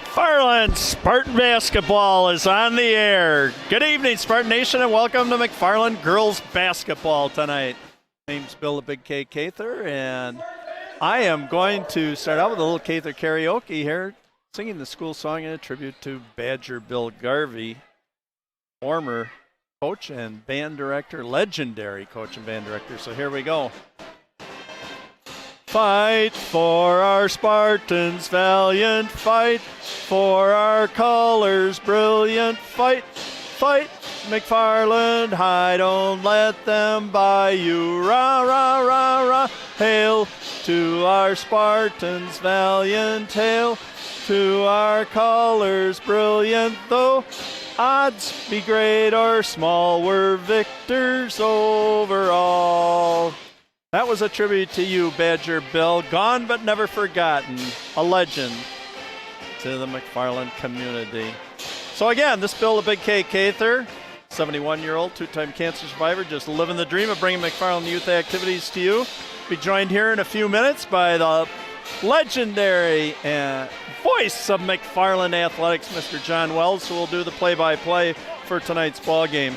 McFarland Spartan basketball is on the air. Good evening, Spartan Nation, and welcome to McFarland girls basketball tonight. My name's Bill the Big K Cather, and I am going to start out with a little Cather karaoke here, singing the school song in a tribute to Badger Bill Garvey, former coach and band director, legendary coach and band director. So here we go. Fight for our Spartans, valiant fight for our colors, brilliant fight, fight McFarland high, don't let them buy you, rah, rah, rah, rah. Hail to our Spartans, valiant, hail to our colors, brilliant though odds be great or small, we're victors overall. That was a tribute to you, Badger Bill. Gone but never forgotten. A legend to the McFarland community. So again, this Bill the Big K Cather, 71-year-old, two-time cancer survivor, just living the dream of bringing McFarland youth activities to you. Be joined here in a few minutes by the legendary voice of McFarland athletics, Mr. John Wells, who will do the play-by-play for tonight's ball game.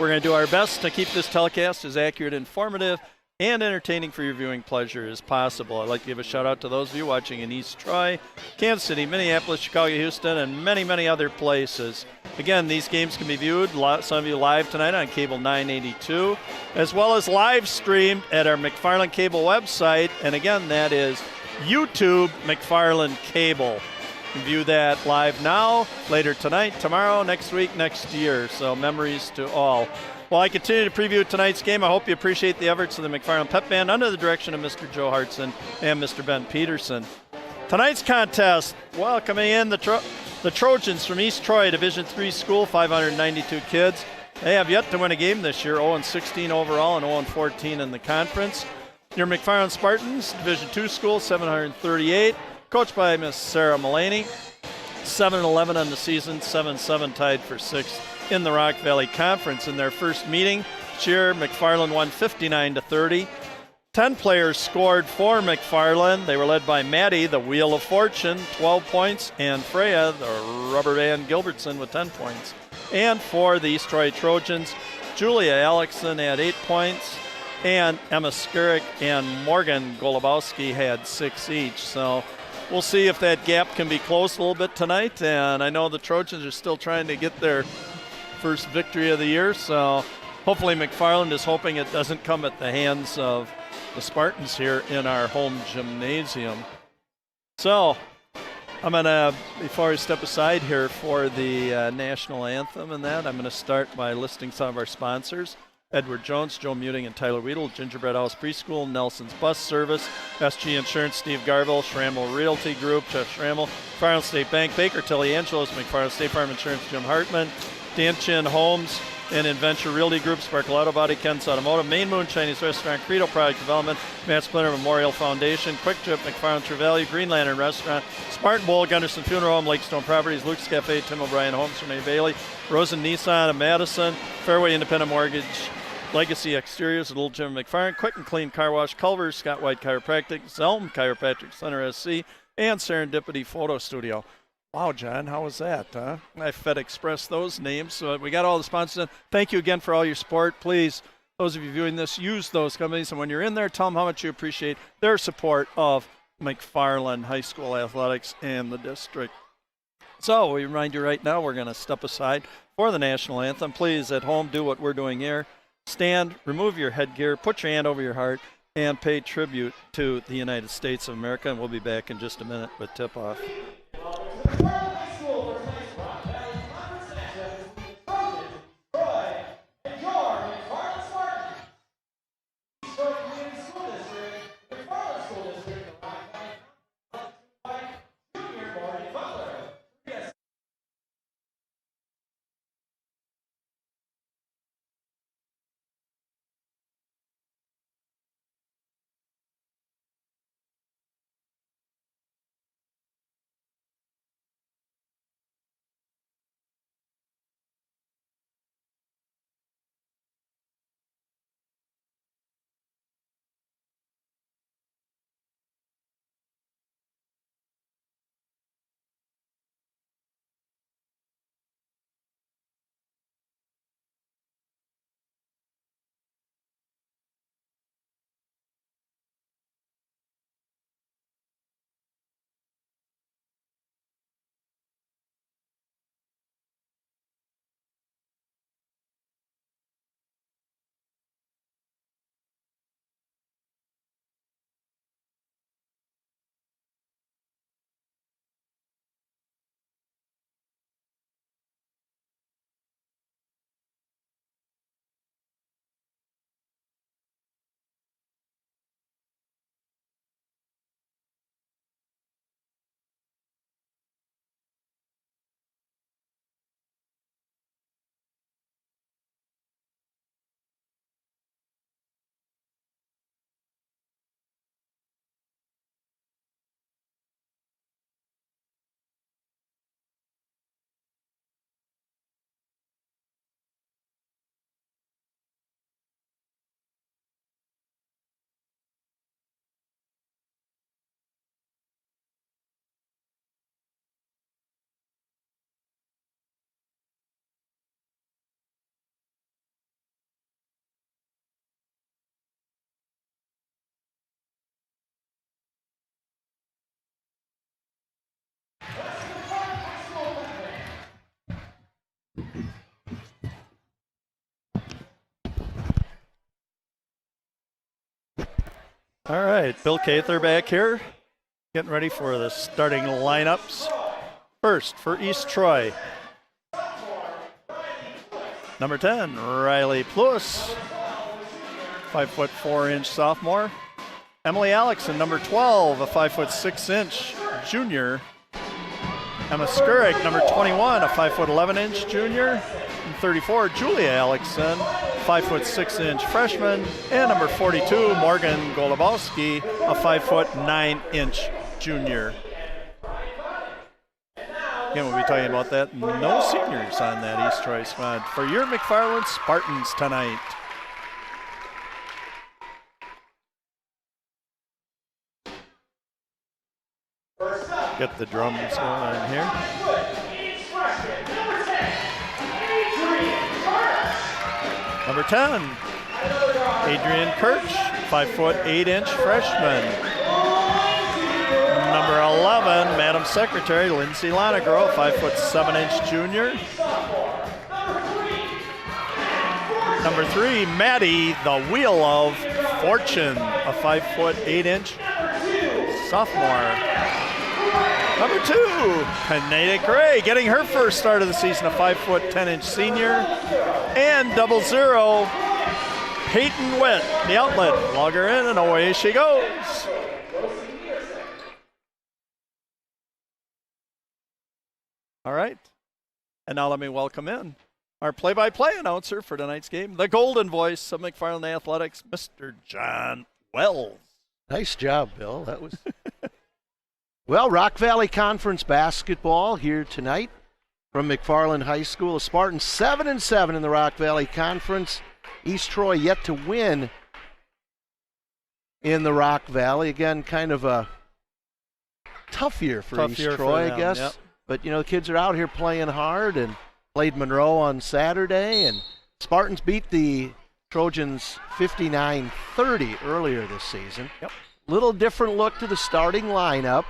We're going to do our best to keep this telecast as accurate, informative, and entertaining for your viewing pleasure as possible. I'd like to give a shout out to those of you watching in East Troy, Kansas City, Minneapolis, Chicago, Houston, and many, many other places. Again, these games can be viewed, some of you live tonight on Cable 982, as well as live streamed at our McFarland Cable website. And again, that is YouTube McFarland Cable. You can view that live now, later tonight, tomorrow, next week, next year. So memories to all. While I continue to preview tonight's game, I hope you appreciate the efforts of the McFarland Pep Band under the direction of Mr. Joe Hartson and Mr. Ben Peterson. Tonight's contest, welcoming in the Trojans from East Troy, Division III school, 592 kids. They have yet to win a game this year, 0-16 overall and 0-14 in the conference. Your McFarland Spartans, Division II school, 738, coached by Miss Sarah Mullaney. 7-11 on the season, 7-7 tied for sixth in the Rock Valley Conference. In their first meeting this year, McFarland won 59-30. 10 players scored for McFarland. They were led by Maddie, the Wheel of Fortune, 12 points, and Freya, the Rubber Band Gilbertson, with 10 points. And for the East Troy Trojans, Julia Alexson had 8 points, and Emma Skurik and Morgan Golubowski had 6 each. So we'll see if that gap can be closed a little bit tonight. And I know the Trojans are still trying to get their first victory of the year, so hopefully McFarland is hoping it doesn't come at the hands of the Spartans here in our home gymnasium. So I'm going to, before I step aside here for the national anthem and that, I'm going to start by listing some of our sponsors. Edward Jones, Joe Muting, and Tyler Weedle, Gingerbread House Preschool, Nelson's Bus Service, SG Insurance, Steve Garville, Schrammel Realty Group, Jeff Schrammel, McFarland State Bank, Baker Tilly Angelos, McFarland State Farm Insurance, Jim Hartman, Dan Chin Homes and Adventure Realty Group, Sparkle Auto Body, Ken's Automotive, Main Moon Chinese Restaurant, Credo Product Development, Matt Splinter Memorial Foundation, Quick Trip, McFarland True Value, Green Lantern Restaurant, Spartan Bowl, Gunderson Funeral Home, Lakestone Properties, Luke's Cafe, Tim O'Brien Homes, Renee Bailey, Rosen Nissan of Madison, Fairway Independent Mortgage, Legacy Exteriors at Little Jim McFarland, Quick and Clean Car Wash, Culver's, Scott White Chiropractic, Zelm Chiropractic Center SC, and Serendipity Photo Studio. Wow, John, how was that, huh? I Fed Express those names. So we got all the sponsors. Thank you again for all your support. Please, those of you viewing this, use those companies. And when you're in there, tell them how much you appreciate their support of McFarland High School athletics and the district. So we remind you right now, we're going to step aside for the national anthem. Please, at home, do what we're doing here. Stand, remove your headgear, put your hand over your heart, and pay tribute to the United States of America. And we'll be back in just a minute with tip-off. All right, Bill Cather back here, getting ready for the starting lineups. First for East Troy, number 10, Riley Pluis, 5'4" sophomore. Emily Alexson, number 12, a 5'6" junior. Emma Skurek, number 21, a 5'11" junior. And 34, Julia Alexson, 5'6" freshman. And number 42, Morgan Golubowski, a 5'9" junior. Again, we'll be talking about that. No seniors on that East Troy squad for your McFarland Spartans tonight. Get the drums going on here. Number 10, Adrian Kirch, 5'8" freshman. Number 11, Madam Secretary, Lindsay Lonegro, 5'7" junior. Number 3, Maddie, the Wheel of Fortune, a 5'8" sophomore. Number 2, Kaneda Gray, getting her first start of the season, a 5'10" senior. And 00, Peyton Witt, the outlet. Log her in and away she goes. All right. And now let me welcome in our play-by-play announcer for tonight's game, the golden voice of McFarland Athletics, Mr. John Wells. Nice job, Bill. That was... Well, Rock Valley Conference basketball here tonight from McFarland High School. The Spartans 7-7 in the Rock Valley Conference. East Troy yet to win in the Rock Valley. Again, kind of a tough year for East Troy, I guess. Yep. But, you know, the kids are out here playing hard and played Monroe on Saturday. And Spartans beat the Trojans 59-30 earlier this season. Yep. Little different look to the starting lineup.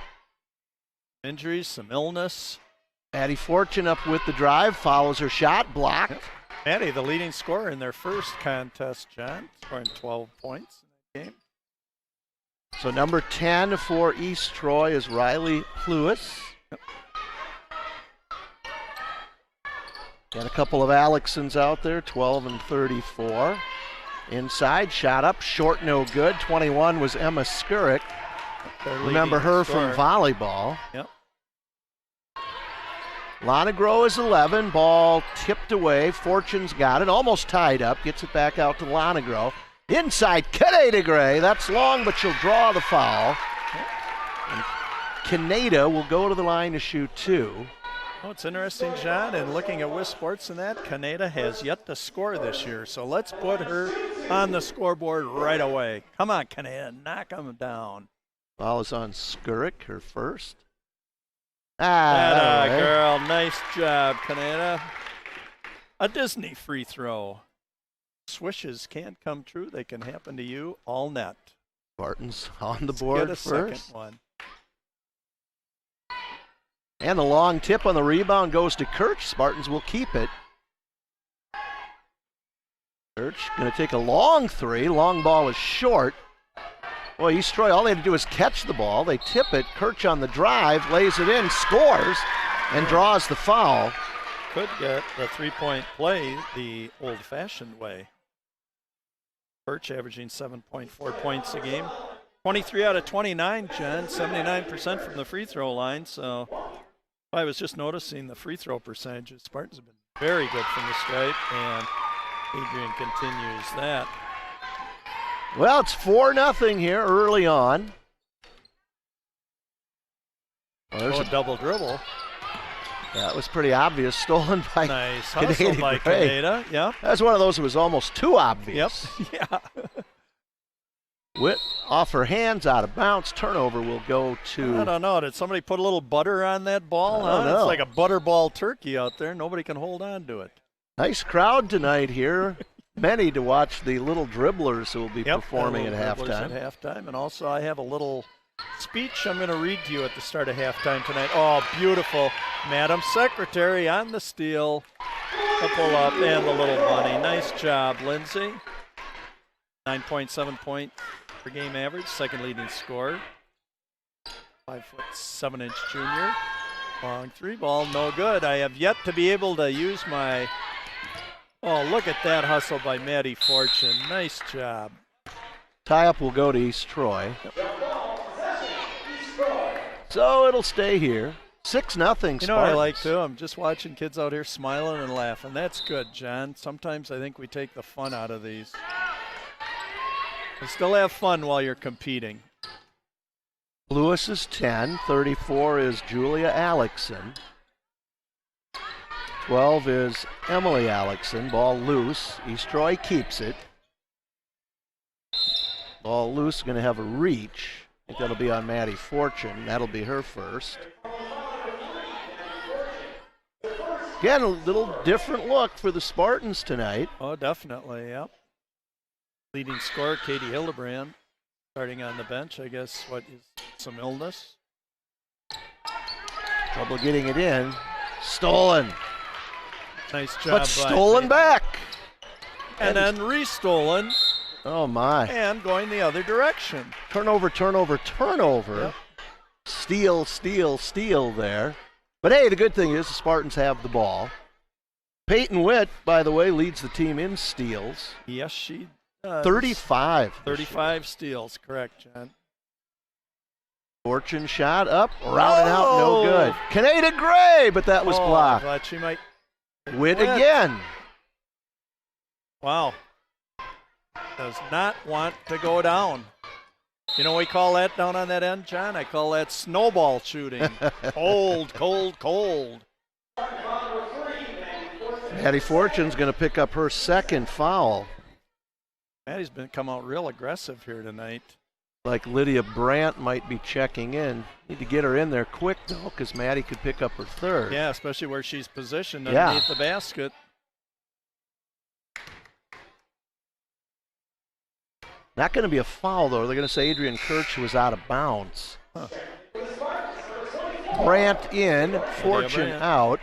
Injuries, some illness. Maddie Fortune up with the drive, follows her shot, blocked. Yep. Maddie, the leading scorer in their first contest, John, scoring 12 points in that game. So number 10 for East Troy is Riley Pluis. Yep. Got a couple of Alexsons out there, 12 and 34. Inside, shot up, short, no good. 21 was Emma Skurek. Remember her from volleyball. Yep. Lonegro is 11. Ball tipped away. Fortune's got it. Almost tied up. Gets it back out to Lonegro. Inside, Kaneda Gray. That's long, but she'll draw the foul. And Kaneda will go to the line to shoot 2. Oh, it's interesting, John, and looking at Wisp Sports and that, Kaneda has yet to score this year, so let's put her on the scoreboard right away. Come on, Kaneda, knock them down. Ball is on Skurek, her first. Girl, nice job, Kaneda. A Disney free throw. Swishes can't come true. They can happen to you all net. Spartans on the board Let's first. Get a second one. And the long tip on the rebound goes to Kirch. Spartans will keep it. Kirch going to take a long three. Long ball is short. Boy, East Troy, all they had to do is catch the ball. They tip it. Kirch on the drive, lays it in, scores, and draws the foul. Could get the three-point play the old-fashioned way. Kirch averaging 7.4 points a game. 23 out of 29, Jen, 79% from the free throw line. So I was just noticing the free throw percentages. Spartans have been very good from the stripe, and Adrian continues that. Well, it's 4-0 here early on. Well, there's a double dribble. That was pretty obvious. Stolen by nice hustle by Kaneda. Yep. That's one of those that was almost too obvious. Yep. Yeah. Witt off her hands, out of bounds. Turnover will go to... I don't know. Did somebody put a little butter on that ball? I don't know. It's like a butterball turkey out there. Nobody can hold on to it. Nice crowd tonight here. Many to watch the little dribblers who will be performing at halftime. At halftime. And also I have a little speech I'm going to read to you at the start of halftime tonight. Oh, beautiful. Madam Secretary on the steal. The pull up and the little bunny. Nice job, Lindsay. 9.7 point per game average, second leading scorer. 5'7" junior. Long three ball, no good. I have yet to be able to use my. Oh, look at that hustle by Maddie Fortune. Nice job. Tie-up will go to East Troy. Yep. So it'll stay here. 6-0 Spartans. You know what I like too? I'm just watching kids out here smiling and laughing. That's good, John. Sometimes I think we take the fun out of these. You still have fun while you're competing. Lewis is 10. 34 is Julia Alexson. 12 is Emily Alexson. Ball loose. East Troy keeps it. Ball loose, going to have a reach. I think that'll be on Maddie Fortune. That'll be her first. Again, a little different look for the Spartans tonight. Oh, definitely, yep. Leading scorer, Katie Hildebrand, starting on the bench. I guess, what is some illness? Trouble getting it in. Stolen. Nice job. But stolen back. And then restolen. Oh, my. And going the other direction. Turnover, turnover, turnover. Yep. Steal, steal, steal there. But, hey, the good thing is the Spartans have the ball. Peyton Witt, by the way, leads the team in steals. Yes, she does. 35. 35 steals, correct, John. Fortune shot up, rounded out, no good. Kaneda Gray, but that was blocked. I thought she might. Witt again. Wow. Does not want to go down. You know what we call that down on that end, John? I call that snowball shooting. Cold, cold, cold. Maddie Fortune's going to pick up her second foul. Maddie's come out real aggressive here tonight. Like Lydia Brandt might be checking in. Need to get her in there quick, though, because Maddie could pick up her third. Yeah, especially where she's positioned underneath the basket. Not going to be a foul, though. They're going to say Adrian Kirch was out of bounds. Huh. Brandt in, Fortune out.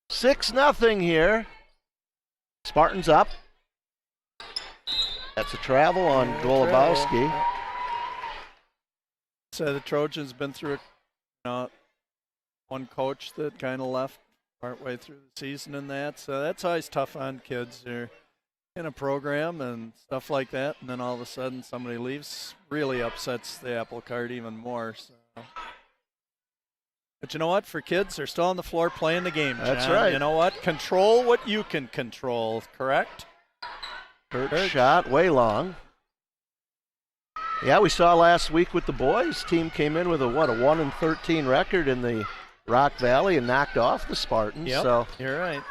6-0 here. Spartans up. That's a travel on Golubowski. So the Trojans been through one coach that kind of left partway through the season and that. So that's always tough on kids. They're in a program and stuff like that, and then all of a sudden somebody leaves. Really upsets the apple cart even more. So. But you know what? For kids, they're still on the floor playing the game, John. That's right. You know what? Control what you can control, correct? Kirk shot way long. Yeah, we saw last week with the boys. Team came in with a 1-13 record in the Rock Valley and knocked off the Spartans. Yep, so you're right.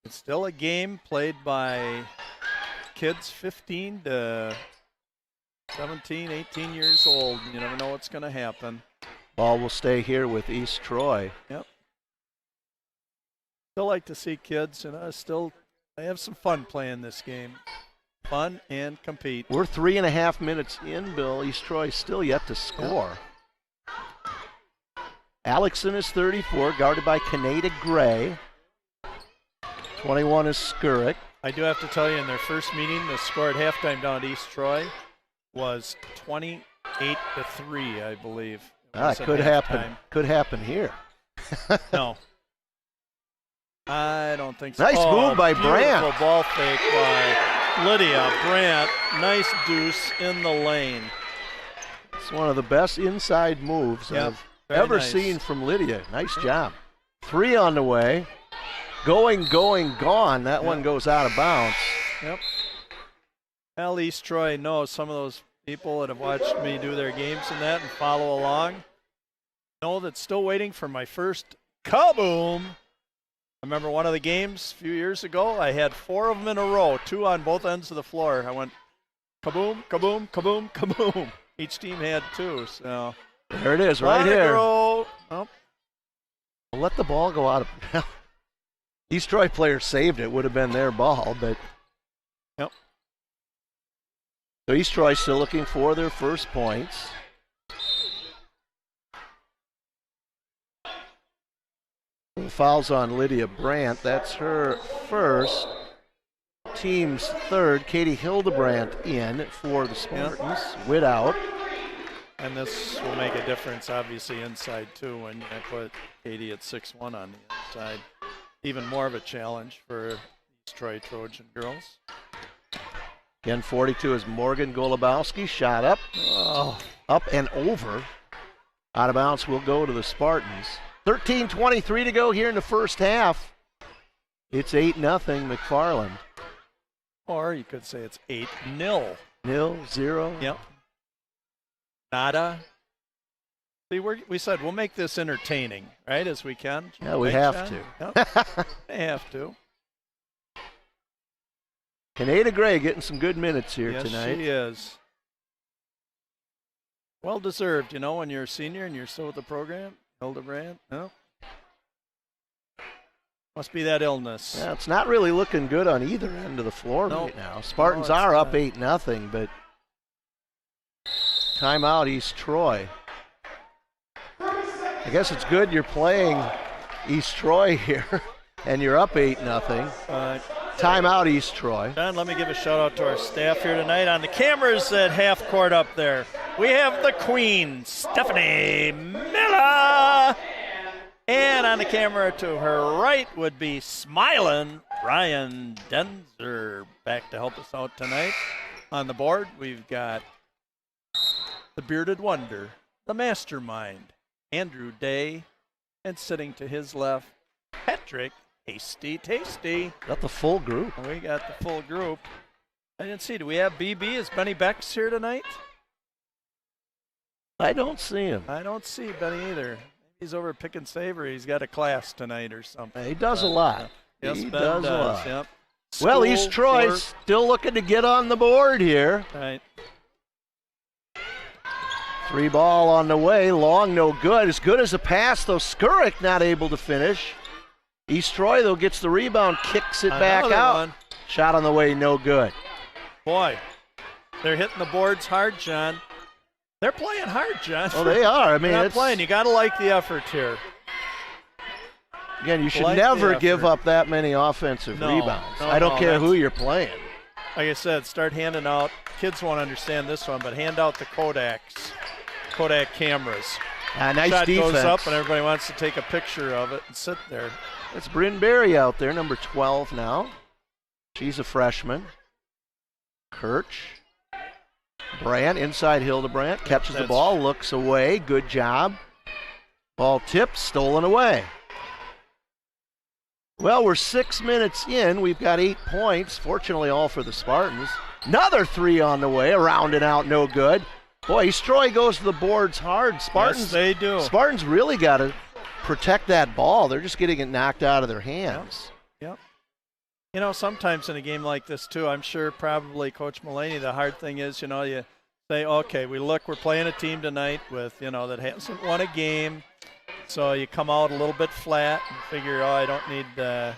It's still a game played by kids 15 to 17, 18 years old. You never know what's going to happen. Ball will stay here with East Troy. Yep. Still like to see kids, they have some fun playing this game. Fun and compete. We're 3.5 minutes in, Bill. East Troy still yet to score. Yep. Alexson is 34, guarded by Kaneda Gray. 21 is Skurick. I do have to tell you, in their first meeting, the score at halftime down at East Troy was 28-3, I believe. Could happen. Could happen here. No. I don't think so. Nice move by Brandt. Beautiful ball fake by Lydia Brandt. Nice deuce in the lane. It's one of the best inside moves I've ever seen from Lydia. Nice job. 3 on the way. Going, gone. That one goes out of bounds. Yep. Well, East Troy knows some of those people that have watched me do their games and that and follow along know that still waiting for my first kaboom. I remember one of the games a few years ago, I had 4 of them in a row, 2 on both ends of the floor. I went kaboom, kaboom, kaboom, kaboom. Each team had 2, so. There it is, right here. Oh. Let the ball go out of. East Troy player saved it. Would have been their ball, but. Yep. So East Troy still looking for their first points. Fouls on Lydia Brandt. That's her first. Team's third. Katie Hildebrandt in for the Spartans. Witt out. And this will make a difference, obviously, inside, too, when you put Katie at 6'1" on the inside. Even more of a challenge for these Troy Trojan girls. Again, 42 is Morgan Golubowski. Shot up. Oh. Up and over. Out of bounds will go to the Spartans. 13:23 to go here in the first half. It's 8-0 McFarland. Or you could say it's 8-0. 0-0. Yep. Nada. See, we said we'll make this entertaining, right, as we can. Yeah, we right, have John? to. Yep. They have to. Kaneda Gray getting some good minutes here yes, tonight. She is. Well deserved, when you're a senior and you're still with the program. Hildebrandt, no. Must be that illness. Yeah, it's not really looking good on either end of the floor right now. Spartans are up 8-0, but timeout East Troy. I guess it's good you're playing East Troy here, and you're up 8-0. Timeout East Troy. John, let me give a shout out to our staff here tonight. On the cameras at half court up there, we have the Queen, Stephanie Miller. And on the camera to her right would be smiling Ryan Denzer back to help us out tonight. On the board, we've got the Bearded Wonder, the Mastermind, Andrew Day, and sitting to his left, Patrick Tasty. Got the full group. We got the full group. I didn't see. Do we have BB? Is Benny Bex here tonight? I don't see him. I don't see Benny either. He's over Pick and Savory. He's got a class tonight or something. He does a lot. Yes, he Ben does does. a lot. Yep. Well, East Troy's still looking to get on the board here. Right. 3 ball on the way. Long, no good. As good as a pass, though. Skurik not able to finish. East Troy, though, gets the rebound, kicks it back out. One. Shot on the way, no good. Boy, they're hitting the boards hard, John. They're playing hard, John. Oh, they are. I mean, they're not playing. You got to like the effort here. Again, you should never give up that many offensive rebounds. I don't care who you're playing. Like I said, start handing out. Kids won't understand this one, but hand out the Kodak cameras. Nice Shot defense. goes up, and everybody wants to take a picture of it and sit there. It's Bryn Berry out there, number 12 now. She's a freshman. Kirch. Brandt inside Hildebrandt. Catches the ball, looks away. Good job. Ball tipped, stolen away. Well, we're 6 minutes in. We've got 8 points. Fortunately, all for the Spartans. Another 3 on the way. Around and out, no good. Boy, East Troy goes to the boards hard. Spartans, yes, they do. Spartans really got to protect that ball. They're just getting it knocked out of their hands. Yep. Sometimes in a game like this, too, I'm sure probably Coach Mulaney, the hard thing is, you say, okay, we're playing a team tonight with, that hasn't won a game. So you come out a little bit flat and figure, I don't need, to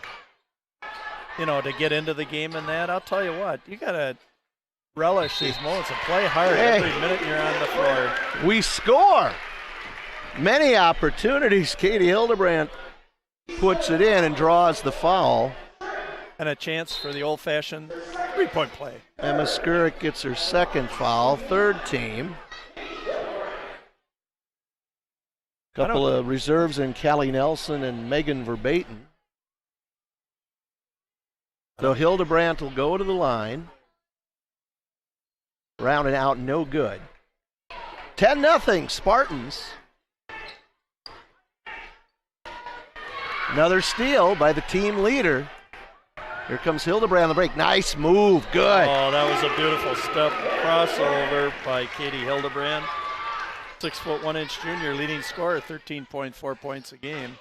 get into the game in that. I'll tell you what, you got to relish these moments and play hard every minute you're on the floor. We score. Many opportunities. Katie Hildebrandt puts it in and draws the foul. And a chance for the old-fashioned three-point play. Emma Skurik gets her second foul, third team. Couple of reserves in Callie Nelson and Megan Verbatim. So Hildebrandt will go to the line. Rounded out, no good. 10-0 Spartans. Another steal by the team leader. Here comes Hildebrandt on the break. Nice move, good. Oh, that was a beautiful step crossover by Katie Hildebrandt. 6'1" junior, leading scorer, 13.4 points a game.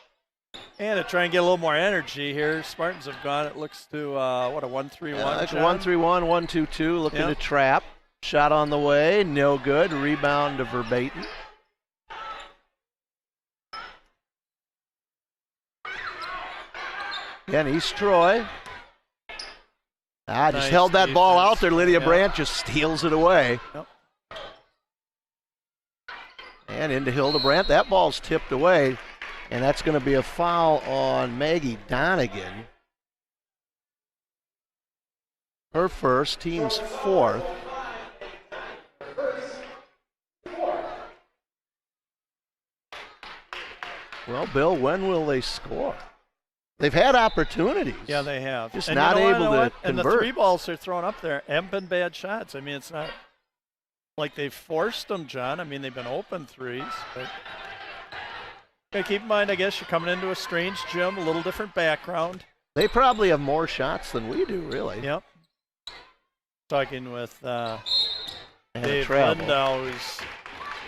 And to try and get a little more energy here, Spartans have gone, it looks to, a 1-3-1. Like 1-3-1, 1-2-2, looking to trap. Shot on the way, no good. Rebound to Verbatim. Again, East Troy. Just held that ball out there. Lydia Brandt just steals it away. Yep. And into Hildebrandt. That ball's tipped away. And that's going to be a foul on Maggie Donegan. Her first, team's fourth. Well, Bill, when will they score? They've had opportunities. Yeah, they have. Just and not able to convert. And the 3 balls they're throwing up there haven't been bad shots. I mean, it's not like they've forced them, John. I mean, they've been open threes. But okay, keep in mind, I guess you're coming into a strange gym, a little different background. They probably have more shots than we do, really. Yep. Talking with Dave Lindau, whose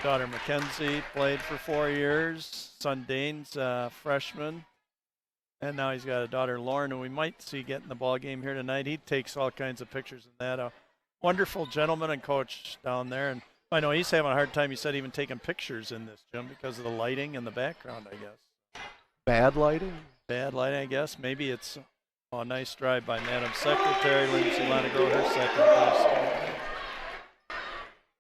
daughter Mackenzie played for 4 years. Son Dane's freshman. And now he's got a daughter, Lauren, who we might see get in the ball game here tonight. He takes all kinds of pictures in that. A wonderful gentleman and coach down there. And I know he's having a hard time, he said, even taking pictures in this gym because of the lighting in the background, I guess. Bad lighting, I guess. Maybe it's a nice drive by Madam Secretary, Lindsay Lonegrow, her second best.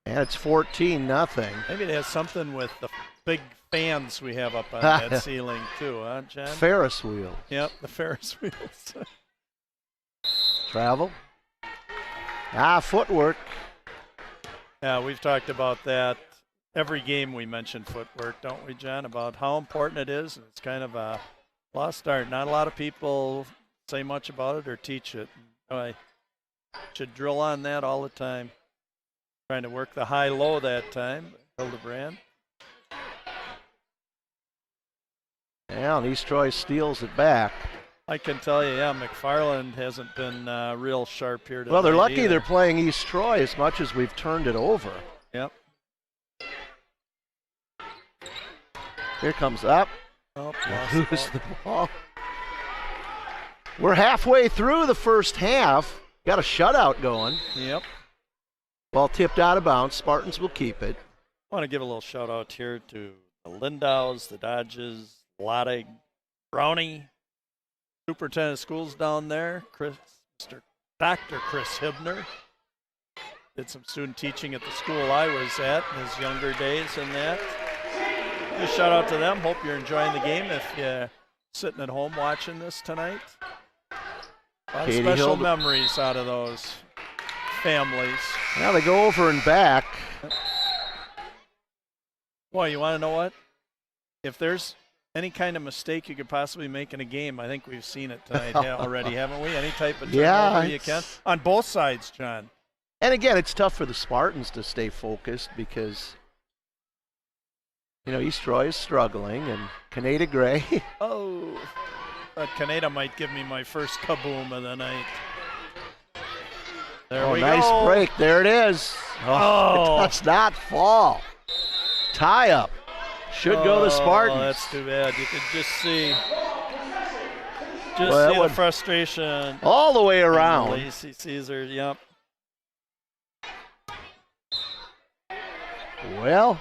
And it's 14-0. Maybe it has something with the big fans we have up on that ceiling too, huh, John? Ferris wheel. Yep, the Ferris wheels. Travel. Footwork. Yeah, we've talked about that. Every game we mention footwork, don't we, John? About how important it is. And it's kind of a lost art. Not a lot of people say much about it or teach it. I should drill on that all the time. Trying to work the high-low that time. Hildebrand. Yeah, and East Troy steals it back. I can tell you, yeah, McFarland hasn't been real sharp here tonight. Well, they're lucky either. They're playing East Troy as much as we've turned it over. Yep. Here comes up. Oh, lose the ball. We're halfway through the first half. Got a shutout going. Yep. Ball tipped out of bounds. Spartans will keep it. I want to give a little shout out here to the Lindaus, the Dodges, Lottig, Brownie, Superintendent of Schools down there, Dr. Chris Hibner. Did some student teaching at the school I was at in his younger days and that. Just shout out to them. Hope you're enjoying the game if you're sitting at home watching this tonight. A lot of special memories out of those families. Now they go over and back. Boy, you want to know what? If there's any kind of mistake you could possibly make in a game, I think we've seen it tonight already, haven't we? Any type of turnover you can. On both sides, John. And again, it's tough for the Spartans to stay focused because, East Troy is struggling, and Canada Gray. Oh, but Canada might give me my first kaboom of the night. There we nice go. Break. There it is. Oh, it does not fall. Tie up. Should go to Spartans. That's too bad. You could just see the frustration. All the way around. Lacey Caesar, yep. Well.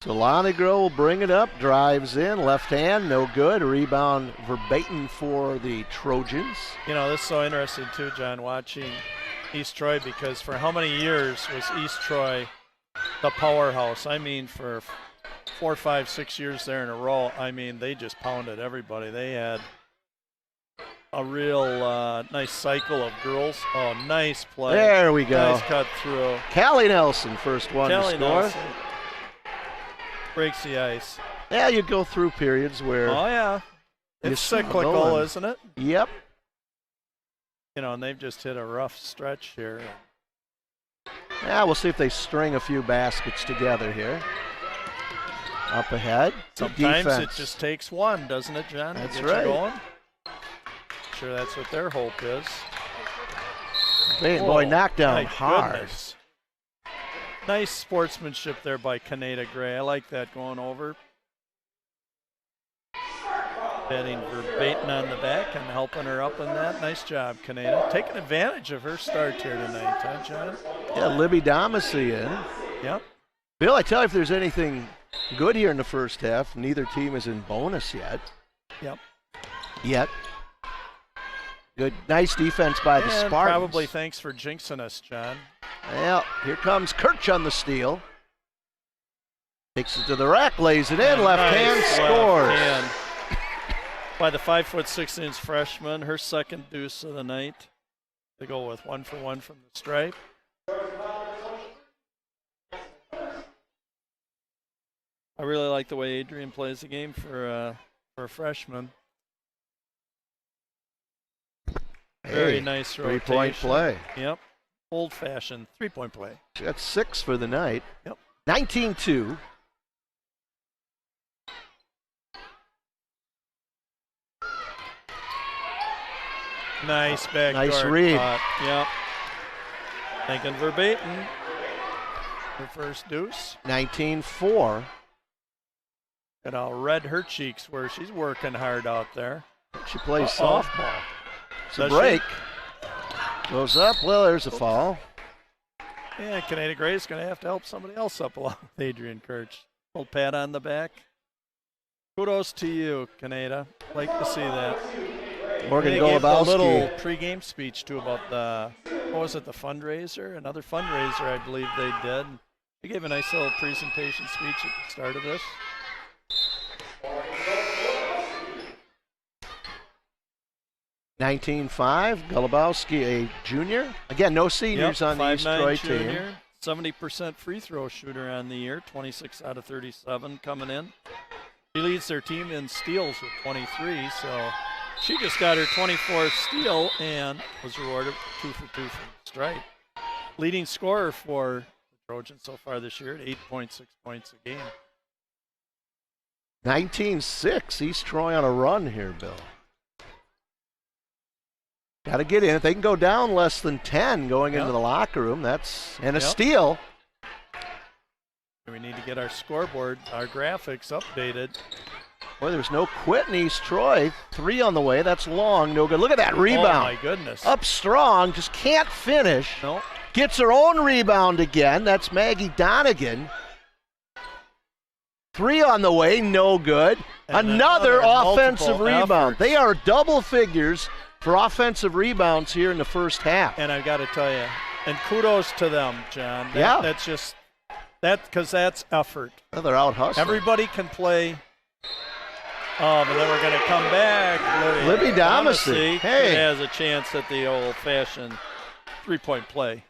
So Lonegrow will bring it up, drives in, left hand, no good. Rebound verbatim for the Trojans. This is so interesting too, John, watching East Troy, because for how many years was East Troy the powerhouse? I mean, for 4, 5, 6 years there in a row, I mean, they just pounded everybody. They had a real nice cycle of girls. Oh, nice play. There we go. Nice cut through. Callie Nelson, first one to score. Nelson breaks the ice. Yeah, you go through periods where. Oh, yeah. It's cyclical, isn't it? Yep. And they've just hit a rough stretch here. Yeah, we'll see if they string a few baskets together here. Up ahead. Sometimes it just takes one, doesn't it, John? That's right. right. Going. Sure, that's what their hope is. Boy, knocked down hard. Goodness. Nice sportsmanship there by Canada Gray. I like that going over. Betting verbatim on the back and helping her up in that. Nice job, Canada. Taking advantage of her start here tonight, huh, John? Yeah, Libby Damacy in. Yep. Bill, I tell you, if there's anything good here in the first half, neither team is in bonus yet. Yep. Good, nice defense by the Spartans. Probably thanks for jinxing us, John. Well, here comes Kirch on the steal. Takes it to the rack, lays it in, left hand, scores. Left hand. By the 5'6" freshman, her second deuce of the night. They go with 1 for 1 from the stripe. I really like the way Adrian plays the game for a freshman. Very nice rotation. 3-point play. Yep. Old-fashioned 3-point play. That's 6 for the night. Yep. 19-2. Nice back Nice guard read. caught. Yep. Thinking verbatim. Her first deuce. 19-4. And I'll red her cheeks where she's working hard out there. She plays softball. It's a Does break. Goes up. Well, there's a foul. Yeah, Canada Gray's going to have to help somebody else up along with Adrian Kirch. Little pat on the back. Kudos to you, Canada. Like to see that. Morgan they gave a Golubowski. little pregame speech too about the, what was it, the fundraiser? Another fundraiser, I believe they did. They gave a nice little presentation speech at the start of this. $19.5. Golubowski, a junior. Again, no seniors on the East Troy team. 70% free throw shooter on the year, 26 out of 37 coming in. She leads their team in steals with 23, so she just got her 24th steal and was rewarded 2 for 2 from the stripe. Leading scorer for the Trojans so far this year at 8.6 points a game. 19-6. East Troy on a run here, Bill. Got to get in. If they can go down less than 10 going into the locker room, that's a steal. We need to get our scoreboard, our graphics updated. Boy, there's no quit in East Troy. 3 on the way. That's long. No good. Look at that rebound. Oh, my goodness. Up strong. Just can't finish. No. Gets her own rebound again. That's Maggie Donegan. 3 on the way. No good. And another offensive rebound. Efforts. They are double figures for offensive rebounds here in the first half. And I've got to tell you, and kudos to them, John. That's just, because that's effort. Well, they're out hustling. Everybody can play. But then we're going to come back. Libby Domacy has a chance at the old-fashioned 3-point play.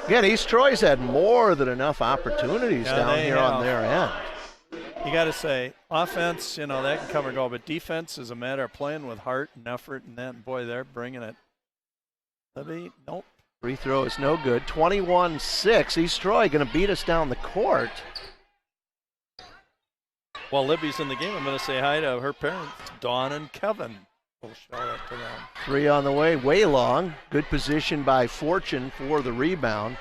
Again, East Troy's had more than enough opportunities down here on their end. You got to say, offense, that can come or go, but defense is a matter of playing with heart and effort, and that, and boy, they're bringing it. Libby, nope. Free throw is no good. 21-6. East Troy going to beat us down the court. While Libby's in the game, I'm going to say hi to her parents, Dawn and Kevin. We'll shout out to them. 3 on the way long. Good position by Fortune for the rebound.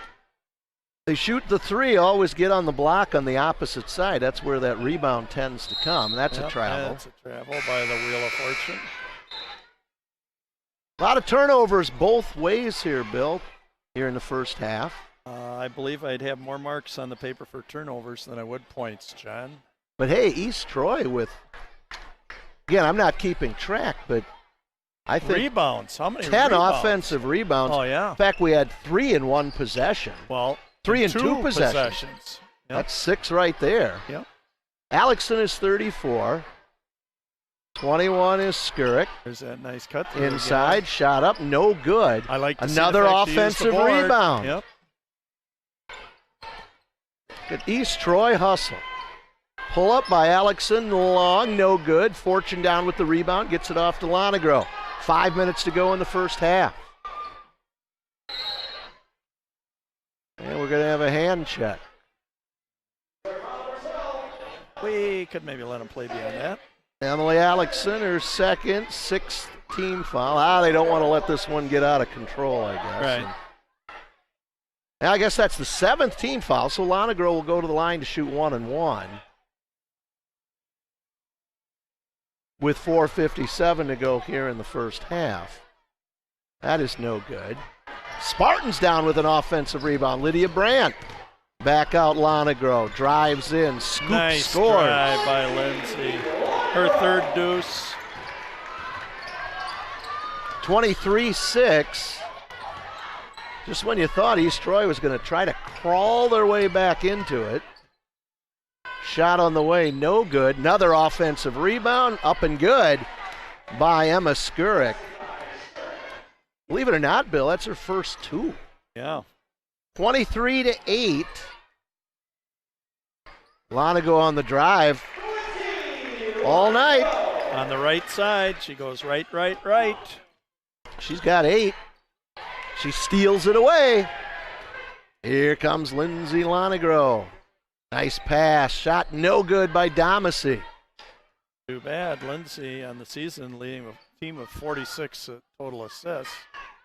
They shoot the 3, always get on the block on the opposite side. That's where that rebound tends to come. That's a travel. That's a travel by the Wheel of Fortune. A lot of turnovers both ways here, Bill, here in the first half. I believe I'd have more marks on the paper for turnovers than I would points, John. But hey, East Troy with, again, I'm not keeping track, but I think rebounds. How many 10 rebounds? Offensive rebounds. Oh, yeah. In fact, we had 3 in one possession. Well, 3 in 2 possessions. Yep. That's 6 right there. Yep. Alexson is 34. 21 is Skurek. There's that nice cut. Inside, again. Shot up, no good. I like to another see the fact offensive rebound. Yep. Good East Troy hustle. Pull up by Alexson, long, no good. Fortune down with the rebound, gets it off to Lonegro. 5 minutes to go in the first half. And we're going to have a hand check. We could maybe let him play beyond that. Emily Alexson, her second, 6th team foul. They don't want to let this one get out of control, I guess. Right. And I guess that's the 7th team foul, so Lonegro will go to the line to shoot 1 and 1. With 4:57 to go here in the first half. That is no good. Spartans down with an offensive rebound. Lydia Brandt back out Lonegro. Drives in, scoops, nice scores. Drive by Lindsay. Her third deuce. 23-6. Just when you thought East Troy was going to try to crawl their way back into it. Shot on the way, no good. Another offensive rebound, up and good by Emma Skurik. Believe it or not, Bill, that's her first two. Yeah. 23-8. Lonigo on the drive all night. On the right side, she goes right. She's got 8. She steals it away. Here comes Lindsay Lonigro. Nice pass. Shot no good by Domacy. Too bad. Lindsay on the season leading a team of 46 total assists.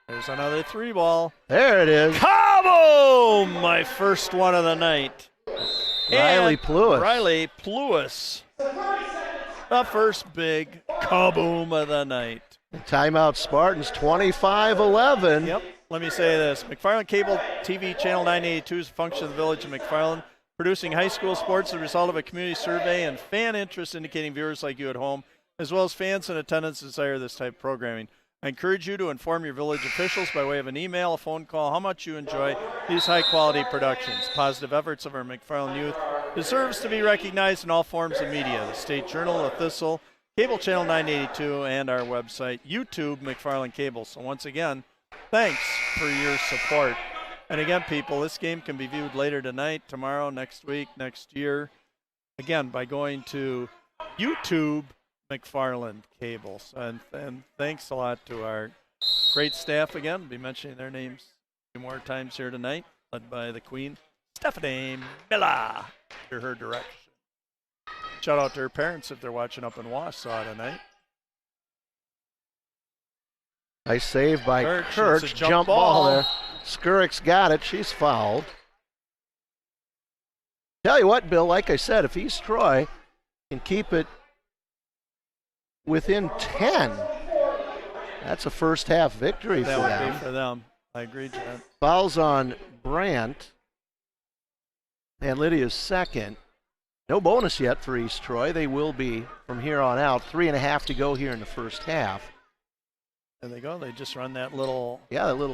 There's another 3-ball. There it is. Kaboom! My first one of the night. Riley Pluis. Riley Pluis. The first big kaboom of the night. Timeout Spartans, 25-11. Yep. Let me say this. McFarland Cable TV Channel 982 is a function of the village of McFarland, producing high school sports as a result of a community survey and fan interest indicating viewers like you at home, as well as fans in attendance desire this type of programming. I encourage you to inform your village officials by way of an email, a phone call, how much you enjoy these high-quality productions. Positive efforts of our McFarland youth deserves to be recognized in all forms of media. The State Journal, the Thistle, Cable Channel 982, and our website, YouTube, McFarland Cable. So once again, thanks for your support. And again, people, this game can be viewed later tonight, tomorrow, next week, next year. Again, by going to YouTube, McFarland Cables. And thanks a lot to our great staff again. I'll be mentioning their names a few more times here tonight, led by the Queen, Stephanie Miller, under her direction. Shout out to her parents if they're watching up in Wausau tonight. Nice save by Kurtz. Jump ball there. Skurik's got it. She's fouled. Tell you what, Bill, like I said, if East Troy can keep it within 10, that's a first half victory for them. That would be for them. I agree, John. Fouls on Brandt. And Lydia's second. No bonus yet for East Troy. They will be from here on out. 3.5 to go here in the first half. There they go. They just run that little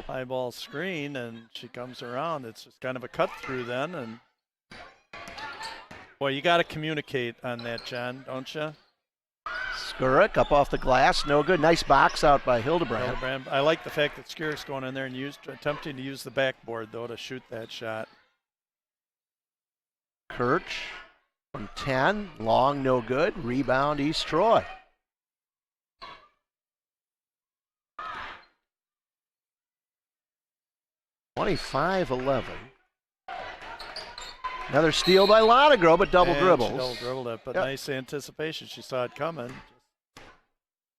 high ball screen, and she comes around. It's just kind of a cut through then. And boy, you got to communicate on that, John, don't you? Skurik up off the glass, no good. Nice box out by Hildebrand. I like the fact that Skurik's going in there and attempting to use the backboard though to shoot that shot. Kirch from 10, long, no good. Rebound, East Troy. (25-11). Another steal by Lonigro, but double dribbles. She double dribbled it, but nice anticipation. She saw it coming.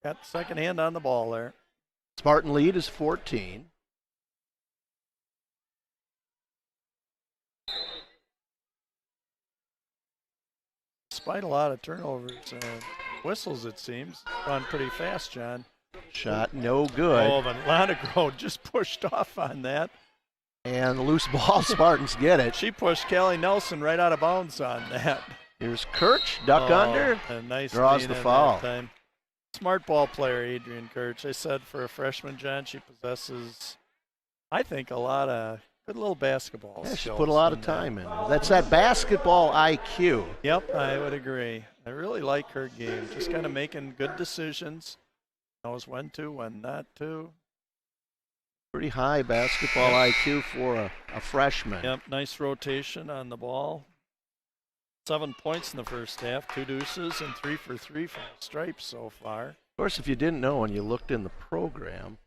Got the second hand on the ball there. Spartan lead is 14. Despite a lot of turnovers and whistles, it seems. Run pretty fast, John. Shot no good. Oh, but Lonigro just pushed off on that. And the loose ball, Spartans get it. She pushed Kelly Nelson right out of bounds on that. Here's Kirch, duck under, and nice draws the foul. Time. Smart ball player, Adrian Kirch. I said for a freshman, John, she possesses, I think, a lot of good little basketball skills. She put a lot of time in. That's that basketball IQ. Yep, I would agree. I really like her game. Just kind of making good decisions. Knows when to, when not to. Pretty high basketball IQ for a freshman. Yep, nice rotation on the ball. 7 points in the first half, 2 deuces, and 3 for 3 from the stripes so far. Of course, if you didn't know and you looked in the program,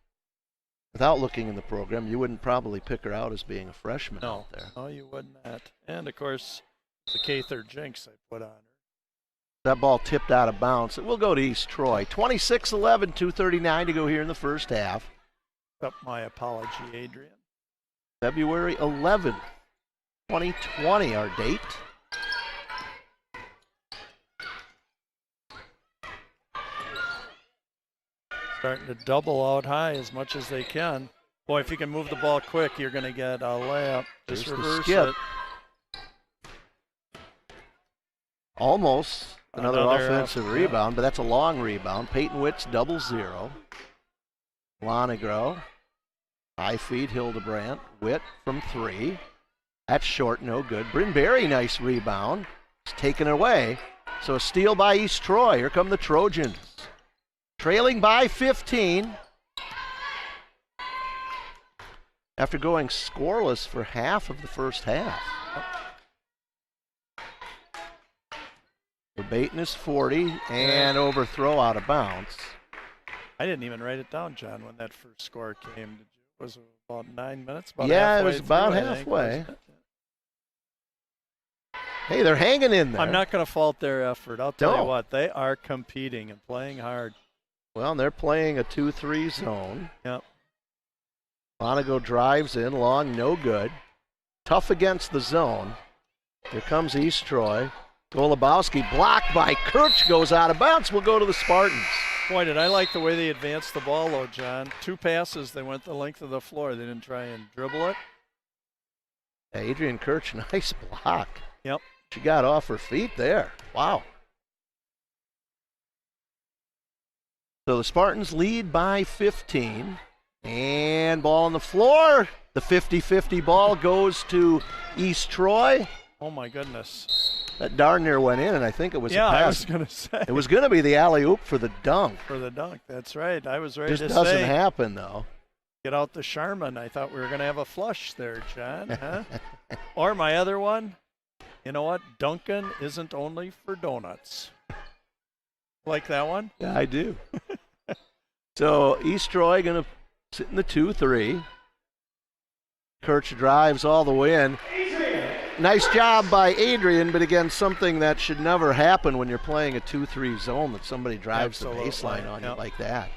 without looking in the program, you wouldn't probably pick her out as being a freshman out there. No, you would not. And, of course, the K-3 jinx I put on her. That ball tipped out of bounds. It will go to East Troy. 26-11, 2:39 to go here in the first half. Accept my apology, Adrian. February 11th, 2020, our date. Starting to double out high as much as they can. Boy, if you can move the ball quick, you're going to get a layup. Just reverse it. Almost another offensive rebound, but that's a long rebound. Peyton Witt's 0-0. Lonigro High feed, Hildebrandt. Witt from 3. That's short, no good. Bryn Berry, nice rebound. It's taken away. So a steal by East Troy. Here come the Trojans. Trailing by 15. After going scoreless for half of the first half. The Baton is 40 and overthrow out of bounds. I didn't even write it down, John, when that first score came. Did you? Was it about 9 minutes? Yeah, it was about halfway. Hey, they're hanging in there. I'm not going to fault their effort. I'll tell you what, they are competing and playing hard. Well, they're playing a 2-3 zone. Yep. Monaco drives in, long, no good. Tough against the zone. Here comes East Troy. Golubowski blocked by Kirch, goes out of bounds. We'll go to the Spartans. Boy, did I like the way they advanced the ball, though, John. 2 passes, they went the length of the floor. They didn't try and dribble it. Adrian Kirch, nice block. Yep. She got off her feet there. Wow. So the Spartans lead by 15. And ball on the floor. The 50-50 ball goes to East Troy. Oh, my goodness. That darn near went in, and I think it was a pass. Yeah, I was going to say. It was going to be the alley-oop for the dunk. For the dunk, that's right. I was ready to say. Just doesn't happen, though. Get out the Charmin. I thought we were going to have a flush there, John. Huh? Or my other one, you know what? Dunkin' isn't only for donuts. Like that one? Yeah, I do. So East Troy going to sit in the 2-3. Kirch drives all the way in. Nice job by Adrian, but again, something that should never happen when you're playing a 2-3 zone, that somebody drives the baseline on you like that.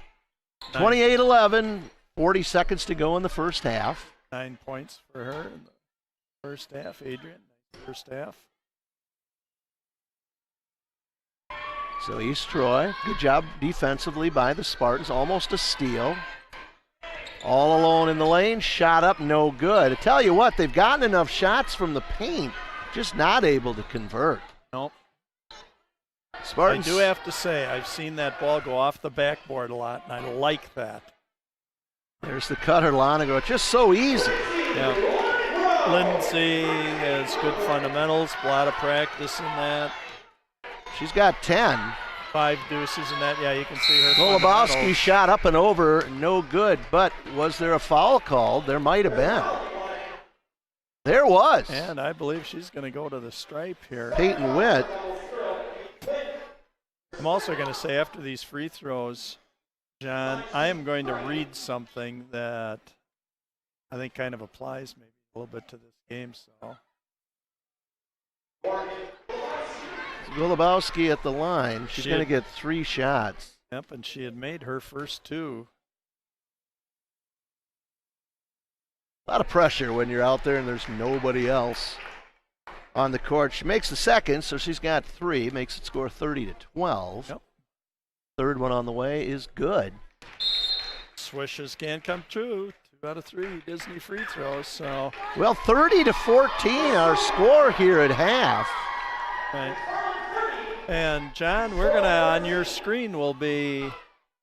28-11, 40 seconds to go in the first half. 9 points for her in the first half, Adrian. First half. So East Troy, good job defensively by the Spartans, almost a steal. All alone in the lane, shot up, no good. I tell you what, they've gotten enough shots from the paint, just not able to convert. Nope. Spartans. I do have to say, I've seen that ball go off the backboard a lot, and I like that. There's the cutter, Lonago. It's just so easy. Yeah. Lindsay has good fundamentals, a lot of practice in that. She's got 10. 5 deuces in that. Yeah, you can see her. Golubowski shot up and over, no good. But was there a foul called? There might have been. There was. And I believe she's going to go to the stripe here. Peyton Witt. I'm also going to say after these free throws, John, I am going to read something that I think kind of applies maybe a little bit to this game. So. Golubowski at the line. She's going to get 3 shots. Yep, and she had made her first 2. A lot of pressure when you're out there and there's nobody else on the court. She makes the second, so she's got 3. Makes it score 30-12. Yep. Third one on the way is good. Swishes can come true. 2 out of 3 Disney free throws. So. Well, 30-14 our score here at half. Right. And, John, we're going to, on your screen will be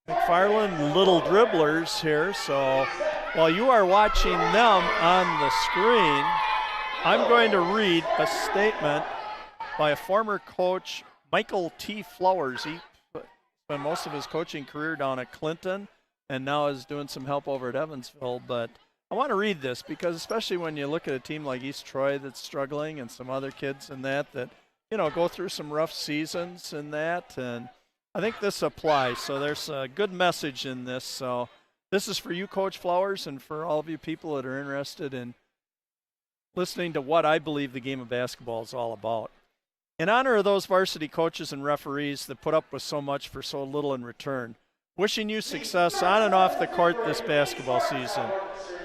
McFarland Little Dribblers here. So while you are watching them on the screen, I'm going to read a statement by a former coach, Michael T. Flowers. He spent most of his coaching career down at Clinton and now is doing some help over at Evansville. But I want to read this because especially when you look at a team like East Troy that's struggling and some other kids in that you know, go through some rough seasons and that, and I think this applies. So there's a good message in this. So this is for you, Coach Flowers, and for all of you people that are interested in listening to what I believe the game of basketball is all about. In honor of those varsity coaches and referees that put up with so much for so little in return, wishing you success on and off the court this basketball season.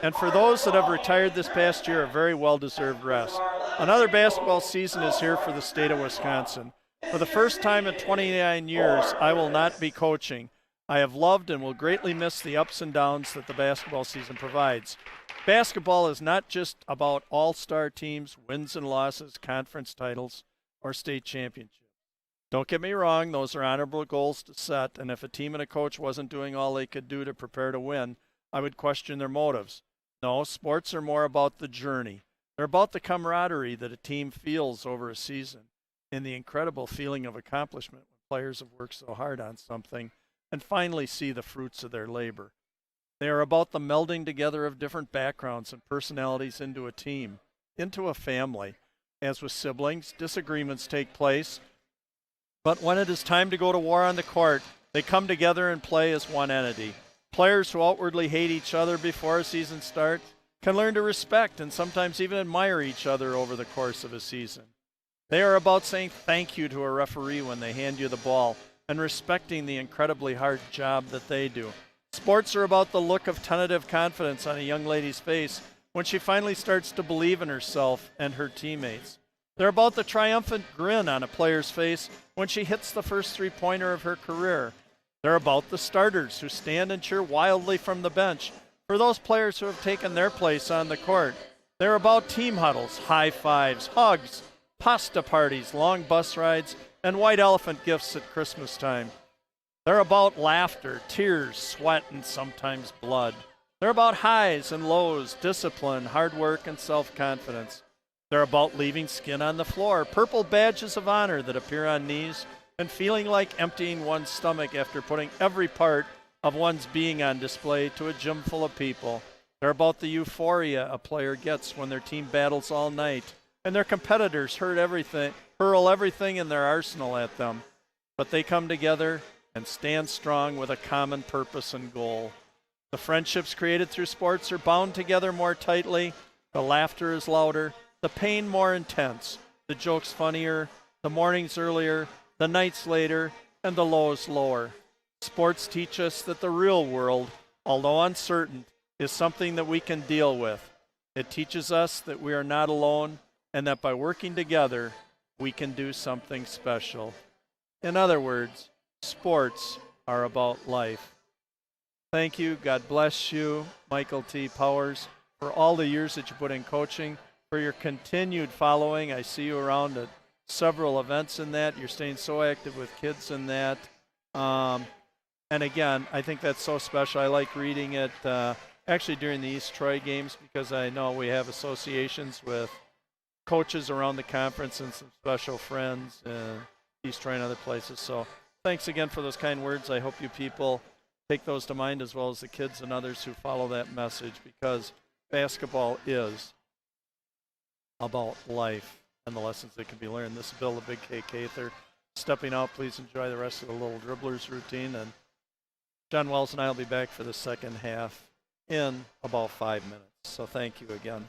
And for those that have retired this past year, a very well-deserved rest. Another basketball season is here for the state of Wisconsin. For the first time in 29 years, I will not be coaching. I have loved and will greatly miss the ups and downs that the basketball season provides. Basketball is not just about all-star teams, wins and losses, conference titles, or state championships. Don't get me wrong, those are honorable goals to set, and if a team and a coach wasn't doing all they could do to prepare to win, I would question their motives. No, sports are more about the journey. They're about the camaraderie that a team feels over a season and the incredible feeling of accomplishment when players have worked so hard on something and finally see the fruits of their labor. They are about the melding together of different backgrounds and personalities into a team, into a family. As with siblings, disagreements take place, but when it is time to go to war on the court, they come together and play as one entity. Players who outwardly hate each other before a season starts can learn to respect and sometimes even admire each other over the course of a season. They are about saying thank you to a referee when they hand you the ball and respecting the incredibly hard job that they do. Sports are about the look of tentative confidence on a young lady's face when she finally starts to believe in herself and her teammates. They're about the triumphant grin on a player's face when she hits the first three-pointer of her career. They're about the starters who stand and cheer wildly from the bench for those players who have taken their place on the court. They're about team huddles, high fives, hugs, pasta parties, long bus rides, and white elephant gifts at Christmas time. They're about laughter, tears, sweat, and sometimes blood. They're about highs and lows, discipline, hard work, and self-confidence. They're about leaving skin on the floor, purple badges of honor that appear on knees, and feeling like emptying one's stomach after putting every part of one's being on display to a gym full of people. They're about the euphoria a player gets when their team battles all night, and their competitors hurl everything in their arsenal at them. But they come together and stand strong with a common purpose and goal. The friendships created through sports are bound together more tightly, the laughter is louder, the pain more intense, the jokes funnier, the mornings earlier, the nights later, and the lows lower. Sports teach us that the real world, although uncertain, is something that we can deal with. It teaches us that we are not alone and that by working together, we can do something special. In other words, sports are about life. Thank you. God bless you, Michael T. Powers, for all the years that you put in coaching, for your continued following. I see you around at several events in that. You're staying so active with kids in that. And again, I think that's so special. I like reading it actually during the East Troy games because I know we have associations with coaches around the conference and some special friends in East Troy and other places. So thanks again for those kind words. I hope you people take those to mind as well as the kids and others who follow that message because basketball is about life and the lessons that can be learned. This is Bill the Big K Cather stepping out. Please enjoy the rest of the Little Dribblers routine. And John Wells and I will be back for the second half in about 5 minutes. So thank you again.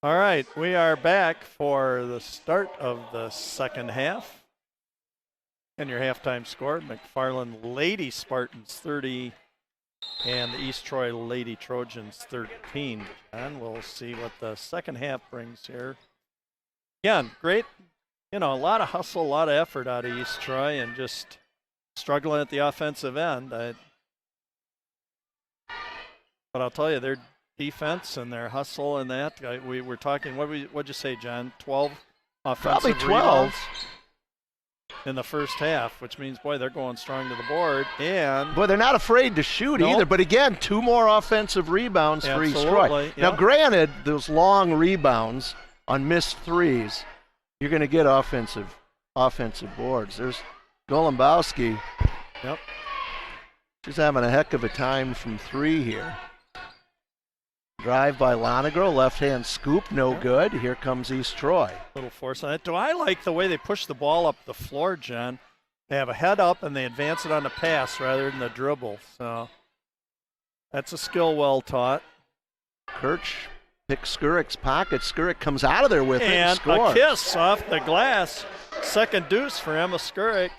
All right, we are back for the start of the second half. And your halftime score, McFarland Lady Spartans 30 and the East Troy Lady Trojans 13. And we'll see what the second half brings here. Again, great, a lot of hustle, a lot of effort out of East Troy and just struggling at the offensive end. But I'll tell you, their defense and their hustle and that, we were talking, what'd you say, John? 12 offensive Probably 12. rebounds in the first half, which means, boy, they're going strong to the board. And boy, they're not afraid to shoot either. But again, 2 more offensive rebounds for East Troy. Yeah. Now, granted, those long rebounds on missed threes, you're going to get offensive boards. There's Golombowski. Yep. She's having a heck of a time from 3 here. Drive by Lonegro, left-hand scoop, no good. Here comes East Troy. Little force on it. Do I like the way they push the ball up the floor, John? They have a head up and they advance it on the pass rather than the dribble. So that's a skill well taught. Kirch picks Skurick's pocket. Skurick comes out of there with it and scores. A kiss off the glass. Second deuce for Emma Skurick.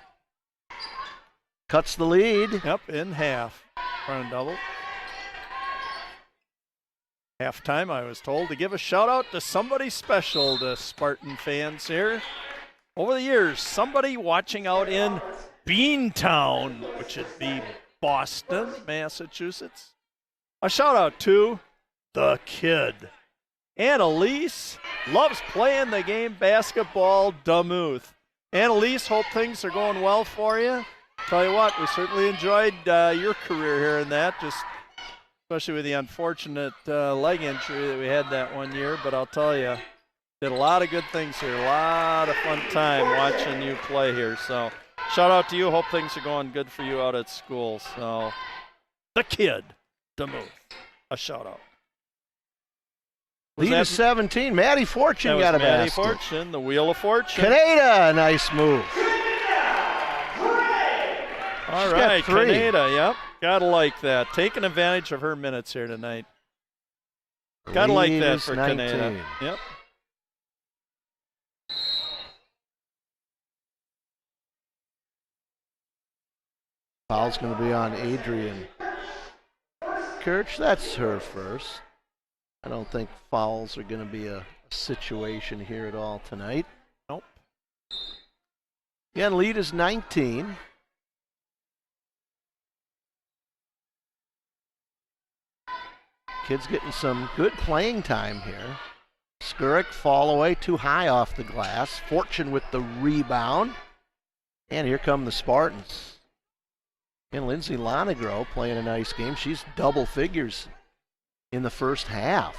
Cuts the lead. Yep, in half. Front double. Halftime, I was told to give a shout out to somebody special to Spartan fans here. Over the years, somebody watching out in Beantown, which would be Boston, Massachusetts. A shout out to the kid. Annalise loves playing the game basketball, Duluth. Annalise, hope things are going well for you. Tell you what, we certainly enjoyed your career here in that, especially with the unfortunate leg injury that we had that one year. But I'll tell you, did a lot of good things here. A lot of fun time watching you play here. So shout out to you. Hope things are going good for you out at school. So the kid, Duluth, a shout out. Lead is 17. Maddie Fortune got a basket. Maddie Fortune, the wheel of fortune. Canada, nice move. All right, Canada, yep. Gotta like that. Taking advantage of her minutes here tonight. Gotta like that for 19. Canada. Yep. Foul's going to be on Adrian Kirch. That's her first. I don't think fouls are going to be a situation here at all tonight. Nope. Again, lead is 19. Kids getting some good playing time here. Skurick fall away too high off the glass. Fortune with the rebound. And here come the Spartans. And Lindsay Lonegro playing a nice game. She's double figures in the first half.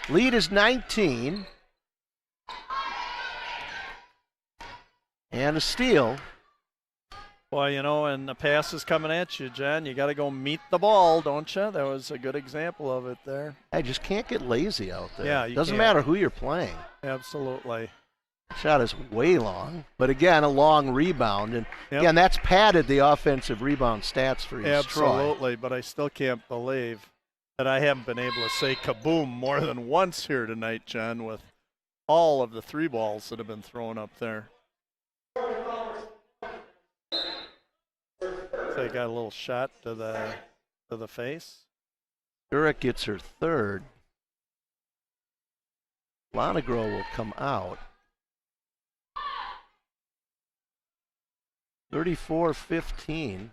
Lead is 19. And a steal. Well, and the pass is coming at you, John. You got to go meet the ball, don't you? That was a good example of it there. I just can't get lazy out there. Yeah, you doesn't can't. matter who you're playing. Absolutely. Shot is way long, but again, a long rebound. And again, that's padded the offensive rebound stats for East Troy. Absolutely, but I still can't believe that I haven't been able to say kaboom more than once here tonight, John, with all of the 3 balls that have been thrown up there. They got a little shot to the face. Skurick gets her third. Lonegro will come out. 34-15.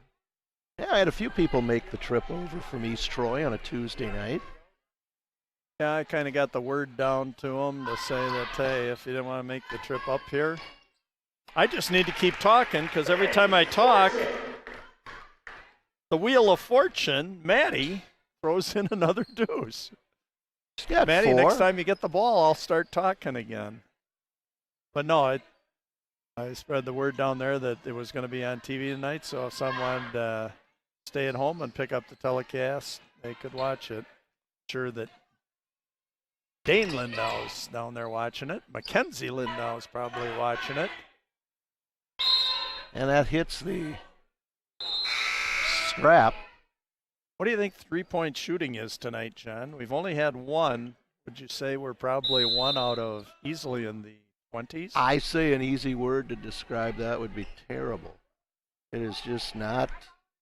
Yeah, I had a few people make the trip over from East Troy on a Tuesday night. Yeah, I kind of got the word down to them to say that, hey, if you didn't want to make the trip up here, I just need to keep talking, because every time I talk, the wheel of fortune, Maddie, throws in another deuce. She's got Maddie, 4. next time you get the ball, I'll start talking again. But no, I spread the word down there that it was going to be on TV tonight, so if someone wanted to stay at home and pick up the telecast, they could watch it. Sure that Dane Lindau's down there watching it. Mackenzie Lindau's probably watching it. And that hits the strap. What do you think three-point shooting is tonight, John? We've only had one. Would you say we're probably one out of easily in the 20s? I say an easy word to describe that would be terrible. It is just not.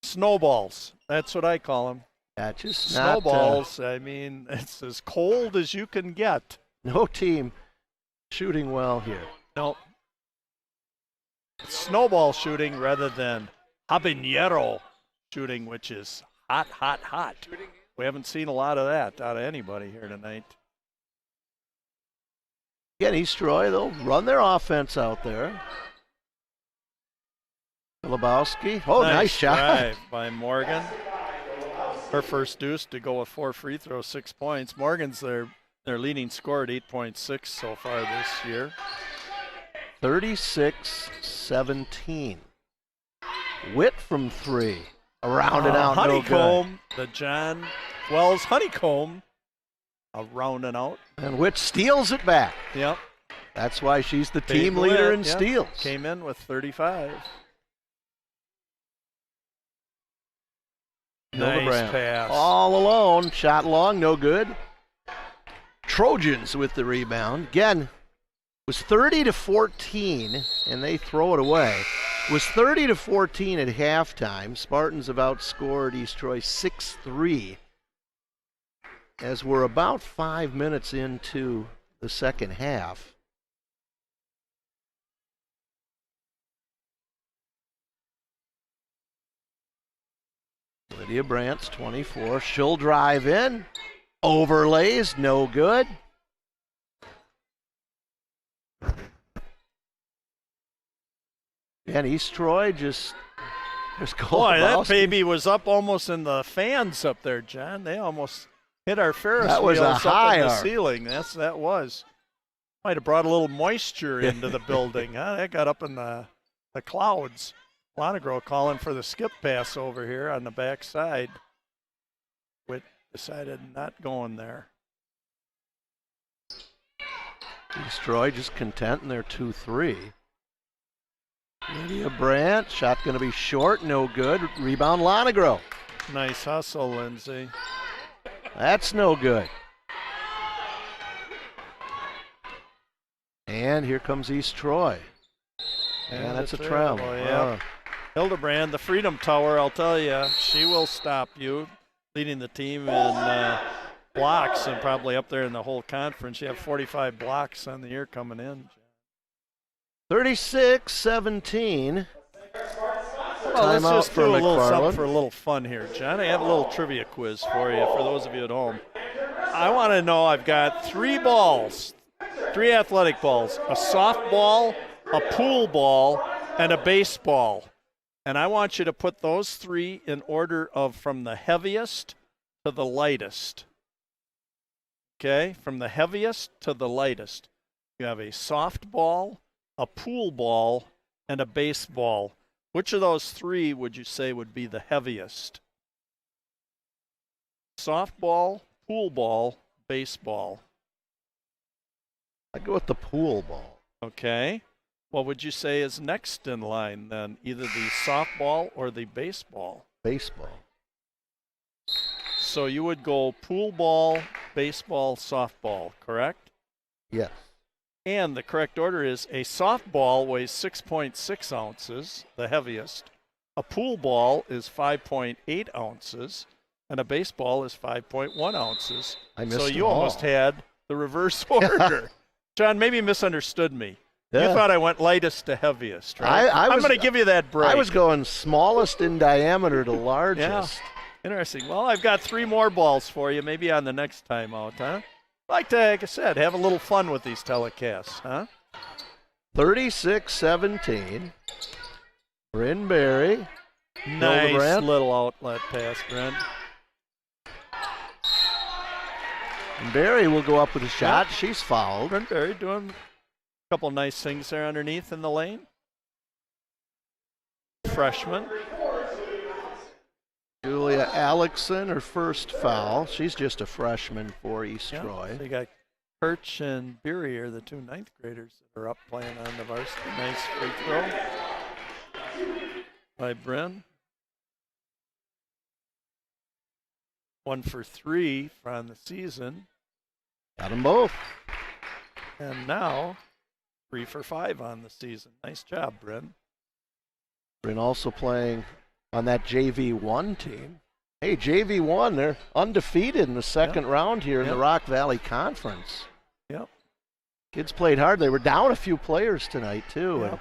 Snowballs. That's what I call them. Yeah, just snowballs. I mean, it's as cold as you can get. No team shooting well here. No. It's snowball shooting rather than habanero shooting, which is hot, hot, hot. We haven't seen a lot of that out of anybody here tonight. Again, East Troy, they'll run their offense out there. Lebowski. Oh, nice shot. Drive by Morgan. Her first deuce to go with 4 free throws, 6 points. Morgan's their leading scorer at 8.6 so far this year. 36-17. Witt from 3. Around and out, Honeycomb, no good. the John Wells Honeycomb. Around and out. And Witt steals it back. Yep. That's why she's the team leader in steals. Came in with 35. Nice pass. All alone. Shot long, no good. Trojans with the rebound. Again, it was 30-14, and they throw it away. It was 30-14 at halftime. Spartans have outscored East Troy 6-3. As we're about 5 minutes into the second half. Lydia Brandt's 24. She'll drive in. Overlays, no good. And East Troy just Boy, that baby was up almost in the fans up there, John. They almost hit our Ferris wheels up in the ceiling. That was. Might have brought a little moisture into the building. Huh? That got up in the clouds. Lonegro calling for the skip pass over here on the backside. Witt decided not going there. East Troy just content in their 2-3. Lydia Brandt, shot going to be short, no good. Rebound, Lonegro. Nice hustle, Lindsay. That's no good. And here comes East Troy. And that's a travel. Yeah. Hildebrand, the Freedom Tower, I'll tell you, she will stop you. Leading the team in blocks and probably up there in the whole conference. You have 45 blocks on the year coming in. 36-17. Well, let's just do a little something for a little fun here, John. I have a little trivia quiz for you, for those of you at home. I want to know, I've got 3 balls, 3 athletic balls, a softball, a pool ball, and a baseball. And I want you to put those 3 in order of from the heaviest to the lightest. Okay, from the heaviest to the lightest. You have a softball, a pool ball, and a baseball. Which of those 3 would you say would be the heaviest? Softball, pool ball, baseball. I'd go with the pool ball. Okay. What would you say is next in line then? Either the softball or the baseball? Baseball. So you would go pool ball, baseball, softball, correct? Yes. And the correct order is a softball weighs 6.6 ounces, the heaviest. A pool ball is 5.8 ounces, and a baseball is 5.1 ounces. So you almost had the reverse order. John, maybe you misunderstood me. Yeah. You thought I went lightest to heaviest, right? I'm going to give you that break. I was going smallest in diameter to largest. Yeah. Interesting. Well, I've got 3 more balls for you, maybe on the next time out, huh? Like I said, have a little fun with these telecasts, huh? 36-17. Bryn Berry. Nice little outlet pass, Bryn. Berry will go up with a shot. Yeah. She's fouled. Bryn Berry doing a couple nice things there underneath in the lane. Freshman. Julia Alexson, her first foul. She's just a freshman for East Troy. They got Kirch and Beery are the 2 ninth graders that are up playing on the varsity. Nice free throw by Bryn. 1 for 3 on the season. Got them both. And now 3 for 5 on the season. Nice job, Bryn. Bryn also playing on that JV1 team. Hey, JV1, they're undefeated in the second round here in the Rock Valley Conference. Yep. Kids played hard. They were down a few players tonight, too. Yep.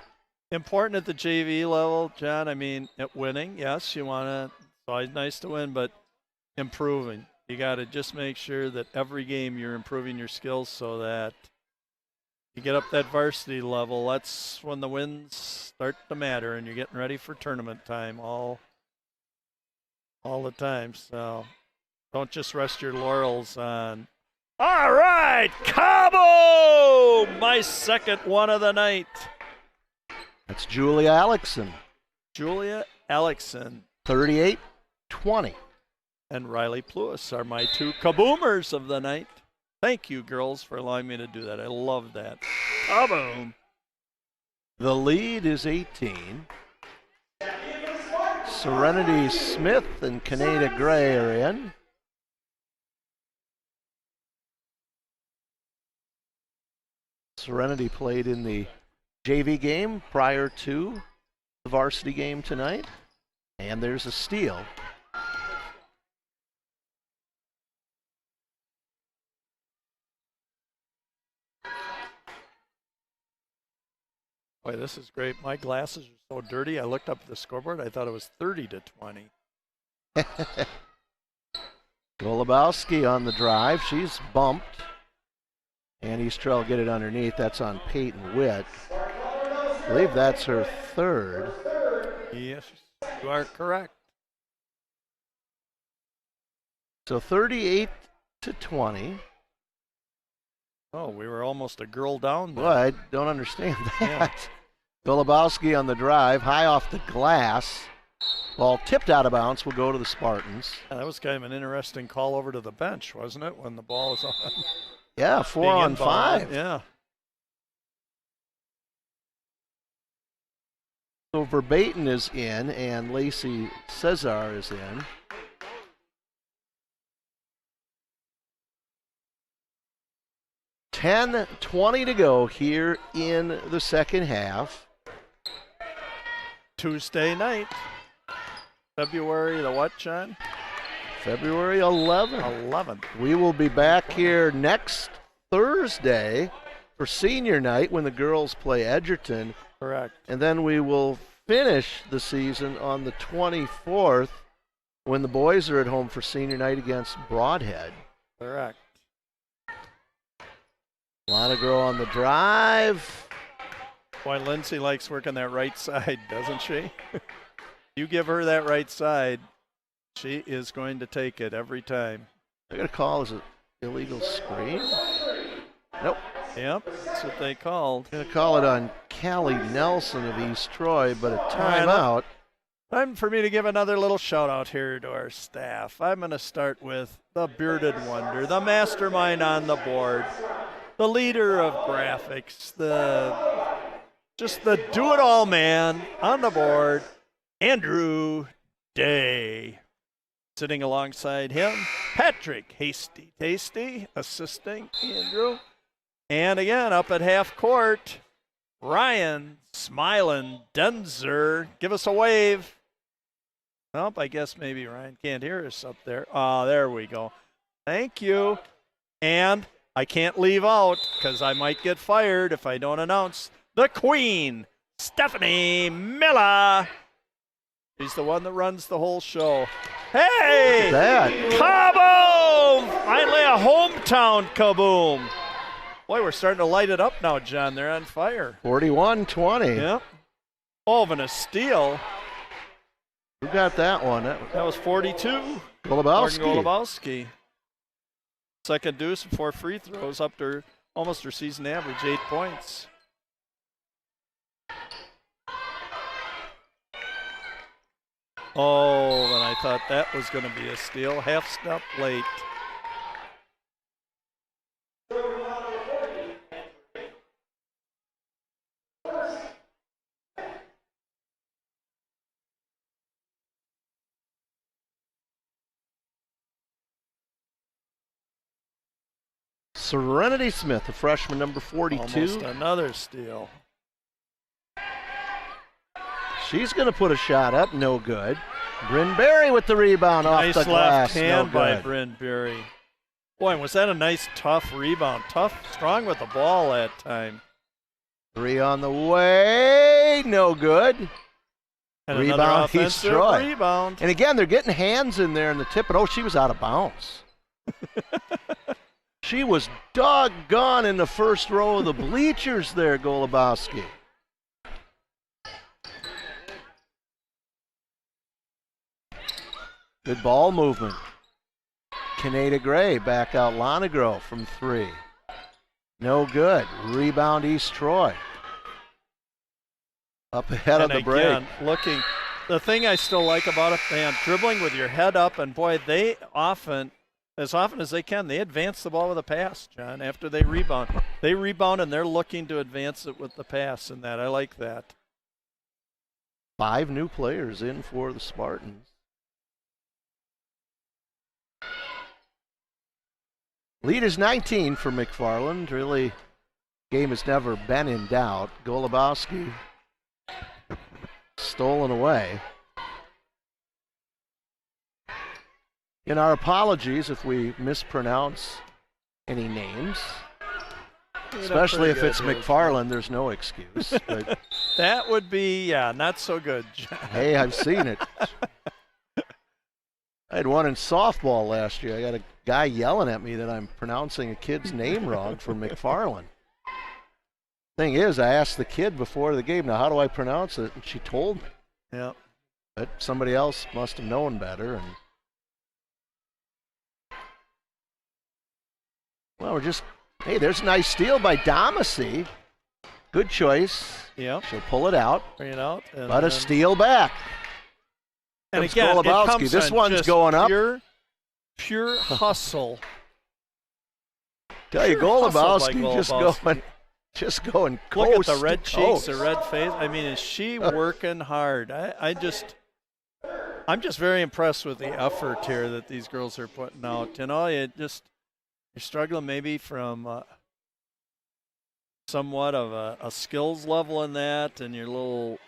Important at the JV level, John. I mean, at winning, yes, you want to, it's always nice to win, but improving. You got to just make sure that every game you're improving your skills so that you get up that varsity level. That's when the wins start to matter and you're getting ready for tournament time all the time. So don't just rest your laurels on, all right, Cabo! My second one of the night. That's Julia Alexson. Julia Alexson. 38-20. And Riley Pluis are my two kaboomers of the night. Thank you, girls, for allowing me to do that. I love that. Kaboom. The lead is 18. Serenity Smith and Kaneda Gray are in. Serenity played in the JV game prior to the varsity game tonight. And there's a steal. Boy, this is great. My glasses are so dirty. I looked up at the scoreboard. I thought it was 30-20. Golubowski on the drive. She's bumped. And Eastrell will get it underneath. That's on Peyton Witt. I believe that's her third. Yes, you are correct. So 38-20. Oh, we were almost a girl down there. Well, I don't understand that. Yeah. Golubowski on the drive, high off the glass. Ball tipped out of bounds, will go to the Spartans. Yeah, that was kind of an interesting call over to the bench, wasn't it, when the ball was on? Yeah, 4-on-5. Yeah. So Verbatim is in, and Lacey Cesar is in. $10:20 to go here in the second half. Tuesday night. February the what, John? February 11th. 11th. We will be back here next Thursday for senior night when the girls play Edgerton. Correct. And then we will finish the season on the 24th when the boys are at home for senior night against Broadhead. Correct. Montegro on the drive. Boy, Lindsay likes working that right side, doesn't she? You give her that right side, she is going to take it every time. I got a call. Is it illegal screen? Nope. Yep, that's what they called. Going to call it on Callie Nelson of East Troy, but a timeout. Time for me to give another little shout out here to our staff. I'm going to start with the bearded wonder, the mastermind on the board, the leader of graphics, just the do-it-all man on the board, Andrew Day. Sitting alongside him, Patrick Hasty Tasty, assisting Andrew. And again, up at half court, Ryan Smilin Denzer. Give us a wave. Nope, I guess maybe Ryan can't hear us up there. There we go. Thank you. And I can't leave out, because I might get fired if I don't announce the queen, Stephanie Miller. She's the one that runs the whole show. Hey! Look at that. Kaboom! Finally a hometown kaboom. Boy, we're starting to light it up now, John. They're on fire. 41-20. Yep. Oh, and a steal. Who got that one? That was 42. Golubowski. Golubowski. Second deuce and 4 free throws, up to almost her season average, 8 points. Oh, and I thought that was going to be a steal. Half step late. Serenity Smith, the freshman, number 42. Almost another steal. She's going to put a shot up, no good. Bryn Berry with the rebound off the glass, Nice left hand no by good. Bryn Berry. Boy, was that a nice, tough rebound. Tough, strong with the ball that time. 3 on the way, no good. And Rebound, another East offensive Troy. rebound. And again, they're getting hands in there in the tip, and oh, she was out of bounds. She was doggone in the first row of the bleachers there, Golubowski. Good ball movement. Kaneda Gray back out Lonegro from 3. No good. Rebound East Troy. Up ahead of the break. Looking, the thing I still like about it, man, dribbling with your head up, and boy, they often, as often as they can, they advance the ball with a pass, John, after they rebound. They rebound and they're looking to advance it with the pass, and that I like that. 5 new players in for the Spartans. Lead is 19 for McFarland. Really, game has never been in doubt. Golubowski stolen away. In our apologies if we mispronounce any names, especially if it's McFarland, there's no excuse. But that would be, not so good, John. Hey, I've seen it. I had one in softball last year. I got a guy yelling at me that I'm pronouncing a kid's name wrong for McFarland. Thing is, I asked the kid before the game, now how do I pronounce it? And she told me. Yeah. But somebody else must have known better. And well, hey, there's a nice steal by Damacy. Good choice. Yeah. She'll pull it out. Bring it out. But a steal back. And again, it comes this on one's just going up. Pure hustle. Tell you, Golubowski just going coast. Look at the red to cheeks, coast. the red face. I mean, is she working hard? I'm just very impressed with the effort here that these girls are putting out. You know, you're struggling maybe from somewhat of a skills level in that, and you're a little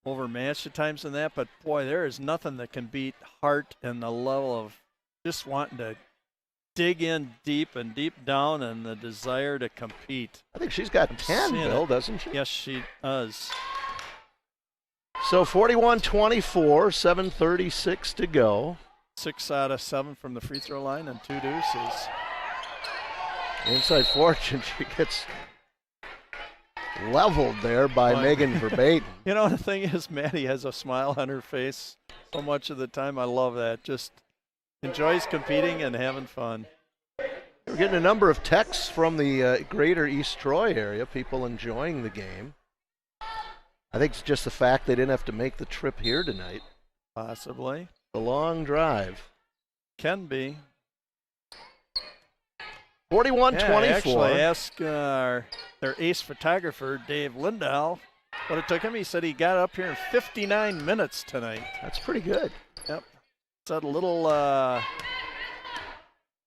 overmatched at times in that, but boy, there is nothing that can beat heart and the level of just wanting to dig in deep and deep down and the desire to compete. I think she's got 10, Bill, doesn't she? Yes, she does. So 41-24, 7:36 to go. 6 out of 7 from the free throw line and 2 deuces. Inside fortune, she gets leveled there by Megan Verbatim. You know, the thing is, Maddie has a smile on her face so much of the time. I love that. Just enjoys competing and having fun. We're getting a number of texts from the greater East Troy area, people enjoying the game. I think it's just the fact they didn't have to make the trip here tonight. Possibly. A long drive. Can be. 41-24. Actually, ask their ace photographer, Dave Lindahl, what it took him. He said he got up here in 59 minutes tonight. That's pretty good. Yep. It's a little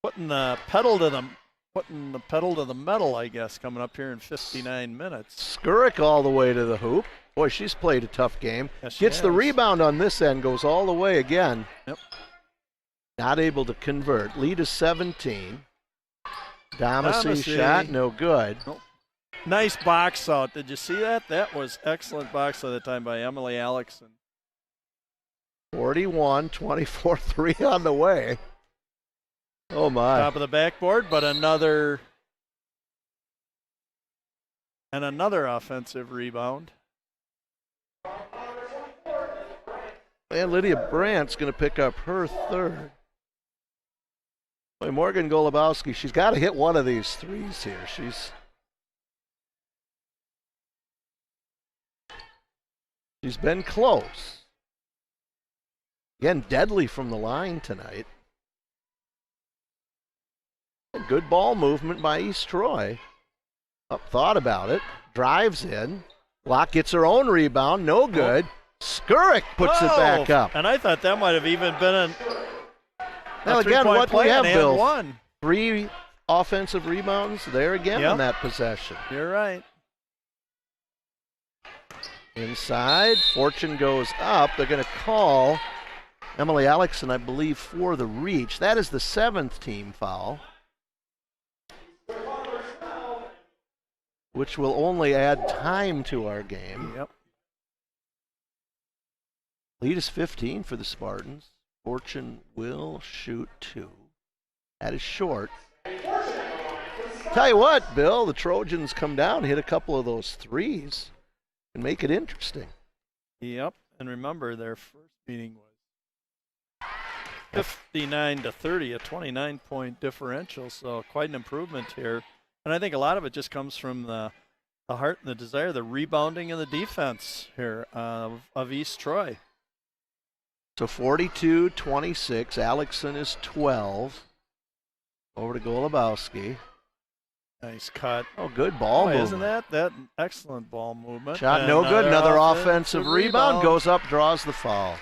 putting the pedal to the metal, I guess, coming up here in 59 minutes. Skurek all the way to the hoop. Boy, she's played a tough game. Yes, Gets the rebound on this end, goes all the way again. Yep. Not able to convert. Lead is 17. Damacy shot, no good. Nope. Nice box out. Did you see that? That was excellent box out that time by Emily Alexson. 41-24, 3 on the way. Oh, my. Top of the backboard, but another offensive rebound. And Lydia Brandt's going to pick up her third. Boy, Morgan Golubowski, she's got to hit one of these threes here. She's been close. Again, deadly from the line tonight. Good ball movement by East Troy. Thought about it. Drives in. Locke gets her own rebound. No good. Skurek puts it back up. And I thought that might have even been Well, again, what we have, Bill? One. 3 offensive rebounds there again on that possession. You're right. Inside, Fortune goes up. They're going to call Emily Alexson, I believe, for the reach. That is the 7th team foul, which will only add time to our game. Yep. Lead is 15 for the Spartans. Fortune will shoot 2. That is short. Tell you what, Bill, the Trojans come down, hit a couple of those threes, and make it interesting. Yep. And remember, their first meeting was 59-30, a 29-point differential. So quite an improvement here. And I think a lot of it just comes from the heart and the desire, the rebounding and the defense here of East Troy. So 42-26. Alexson is 12. Over to Golubowski. Nice cut. Oh, good ball movement. Isn't that excellent ball movement? Shot and no good. Another offensive rebound. Goes up, draws the foul.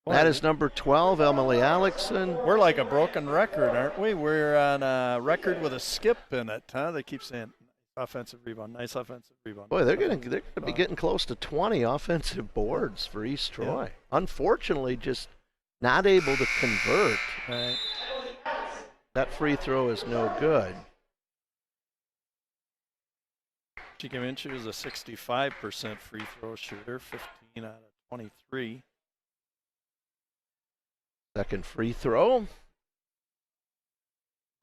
Boy, that is number 12, Emily Alexson. We're like a broken record, aren't we? We're on a record with a skip in it, huh? They keep saying offensive rebound, nice offensive rebound. Boy, they're going to be getting close to 20 offensive boards for East Troy. Yeah. Unfortunately, just not able to convert. Right. That free throw is no good. She came in, she was a 65% free throw shooter, 15 out of 23. Second free throw.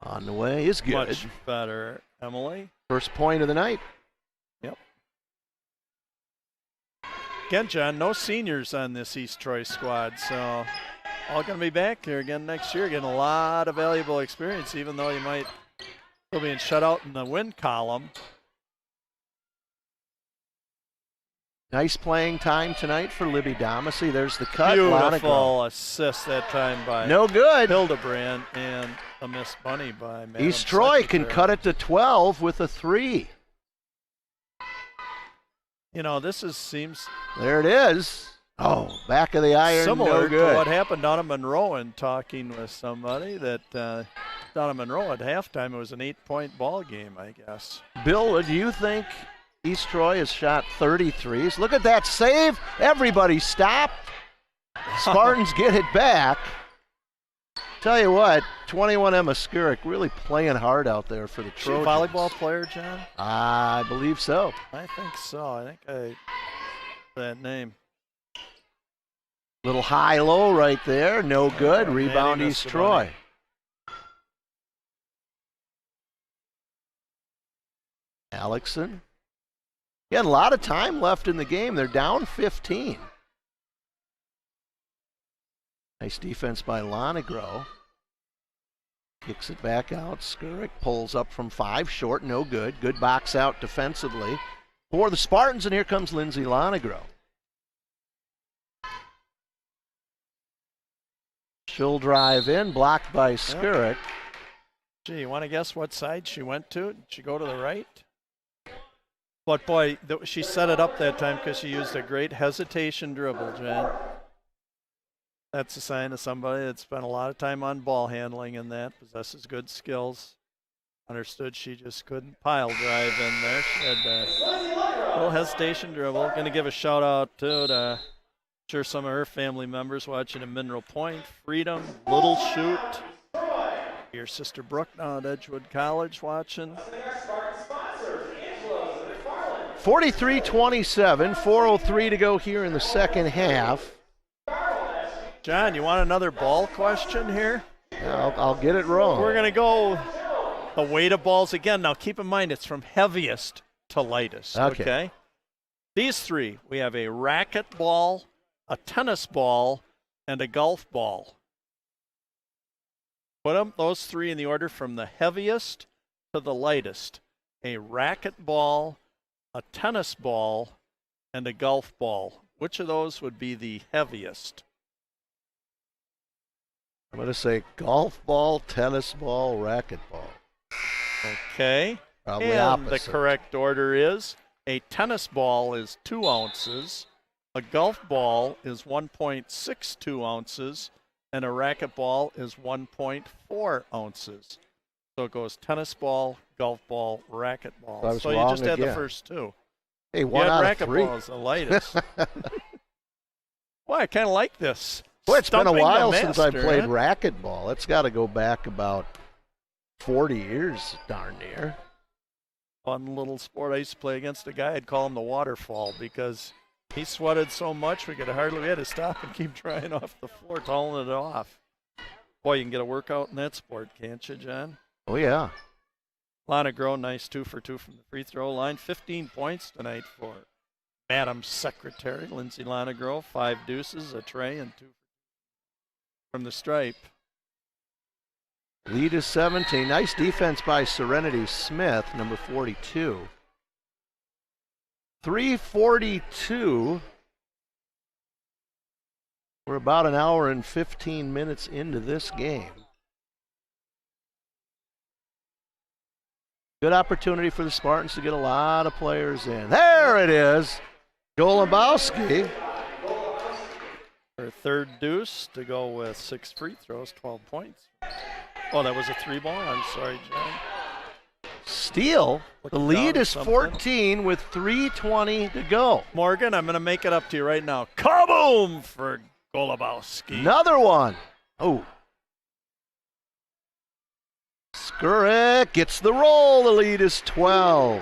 On the way is good. Much better, Emily. First point of the night. Yep. Again, John, no seniors on this East Troy squad, so all going to be back here again next year, getting a lot of valuable experience, even though you might still be shut out in the win column. Nice playing time tonight for Libby Domacy. There's the cut. Beautiful assist that time by no good. Hildebrand, and a missed bunny by Madam East Troy Secretary. can cut it to 12 with a 3. You know, this seems there it is. Oh, back of the iron. Similar no good. to what happened down at Monroe, in talking with somebody that down at Monroe at halftime, it was an 8-point ball game, I guess. Bill, do you think East Troy has shot 33s? Look at that save. Everybody stopped. Spartans get it back. Tell you what, 21 Emma Skurick really playing hard out there for the Trojans. She a volleyball player, John? I believe so. I think so. I think I that name. Little high-low right there. No good. Rebound East Troy. Alexson. He had a lot of time left in the game. They're down 15. Nice defense by Lonegro. Kicks it back out. Skurick pulls up from 5. Short, no good. Good box out defensively for the Spartans, and here comes Lindsay Lonegro. She'll drive in, blocked by Skurick. Gee, you want to guess what side she went to? Did she go to the right? But boy, she set it up that time because she used a great hesitation dribble, Jen. That's a sign of somebody that's spent a lot of time on ball handling and that, possesses good skills. Understood she just couldn't pile drive in there. She had a little hesitation dribble. Going to give a shout out to sure some of her family members watching in Mineral Point, Freedom, Little Shoot. Your sister Brooke now at Edgewood College watching. 43-27, 4:03 to go here in the second half. John, you want another ball question here? I'll get it wrong. We're going to go the weight of balls again. Now, keep in mind, it's from heaviest to lightest, okay? These three, we have a racket ball, a tennis ball, and a golf ball. Put them, those three in the order from the heaviest to the lightest. A racket ball, a tennis ball, and a golf ball. Which of those would be the heaviest? I'm going to say golf ball, tennis ball, racket ball. Okay. Probably and opposite. The correct order is a tennis ball is 2 ounces, a golf ball is 1.62 ounces, and a racquetball is 1.4 ounces. So it goes tennis ball, golf ball, racquetball. So you just had the first two. Hey, one out of three. Racquetball is the lightest. Well, I kind of like this. Boy, it's been a while since I played racquetball. It's got to go back about 40 years, darn near. Fun little sport. I used to play against a guy. I'd call him the waterfall because he sweated so much we had to stop and keep drying off the floor, towing it off. Boy, you can get a workout in that sport, can't you, John? Oh, yeah. Lana Groh, nice 2 for 2 from the free throw line. 15 points tonight for Madam Secretary, Lindsay Lana Groh. 5 deuces, a tray, and 2 from the stripe. Lead is 17. Nice defense by Serenity Smith, number 42. 3:42. We're about an hour and 15 minutes into this game. Good opportunity for the Spartans to get a lot of players in. There it is. Golubowski. Her third deuce to go with 6 free throws, 12 points. Oh, that was a 3-ball. I'm sorry, John. Steal. The lead is 14 with 3:20 to go. Morgan, I'm going to make it up to you right now. Kaboom for Golubowski. Another one. Oh. Skurek gets the roll. The lead is 12.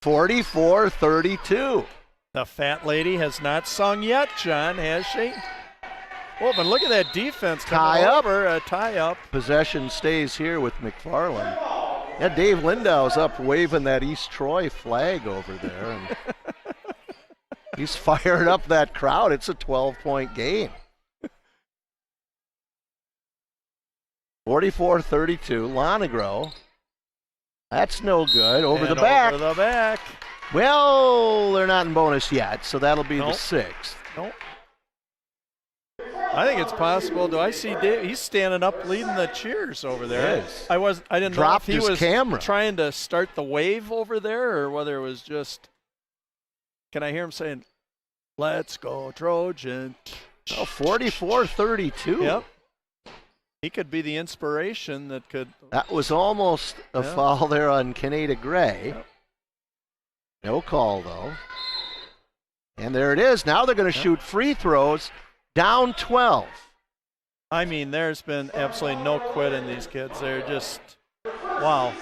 44-32. The fat lady has not sung yet, John, has she? Oh, but look at that defense coming over. A tie-up. Possession stays here with McFarland. Yeah, Dave Lindau's up waving that East Troy flag over there. And he's firing up that crowd. It's a 12-point game. 44-32. Lana Groh. That's no good. Over the back. Over the back. Well, they're not in bonus yet, so that'll be the 6th. Nope. I think it's possible. Do I see Dave? He's standing up leading the cheers over there. Yes. I didn't know if he was trying to start the wave over there or whether it was just, can I hear him saying, "Let's go Trojans." Oh, 44-32. Yep. He could be the inspiration that could. That was almost a foul there on Kaneda Gray. Yep. No call, though. And there it is. Now they're going to shoot free throws. Down 12. I mean, there's been absolutely no quit in these kids. They're just, wow.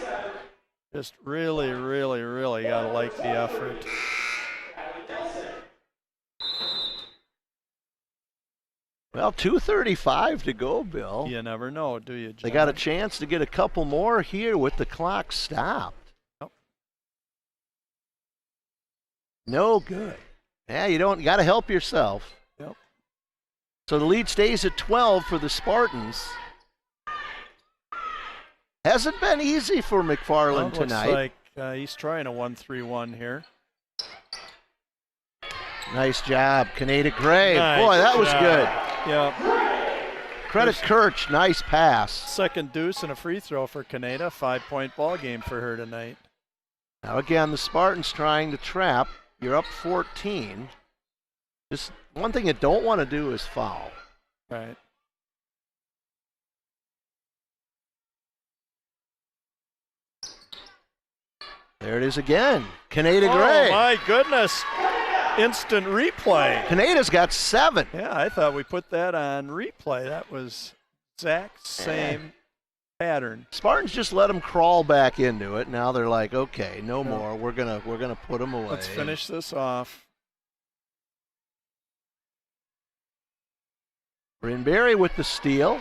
Just really, really, really got to like the effort. Well, 2:35 to go, Bill. You never know, do you, John? They got a chance to get a couple more here with the clock stopped. Yep. No good. Yeah, you got to help yourself. Yep. So the lead stays at 12 for the Spartans. Hasn't been easy for McFarland tonight. Looks like he's trying a 1-3-1 here. Nice job, Kaneda Gray. Nice Boy, that was good. Yeah. Credit Kirch, nice pass. Second deuce and a free throw for Kaneda. 5-point ball game for her tonight. Now again, the Spartans trying to trap. You're up 14. Just one thing you don't want to do is foul. Right. There it is again. Kaneda Gray. Oh, my goodness. Instant replay. Kaneda's got 7. Yeah, I thought we put that on replay. That was exact same pattern. Spartans just let them crawl back into it. Now they're like, okay, no more. We're gonna put them away. Let's finish this off. Brinberry with the steal.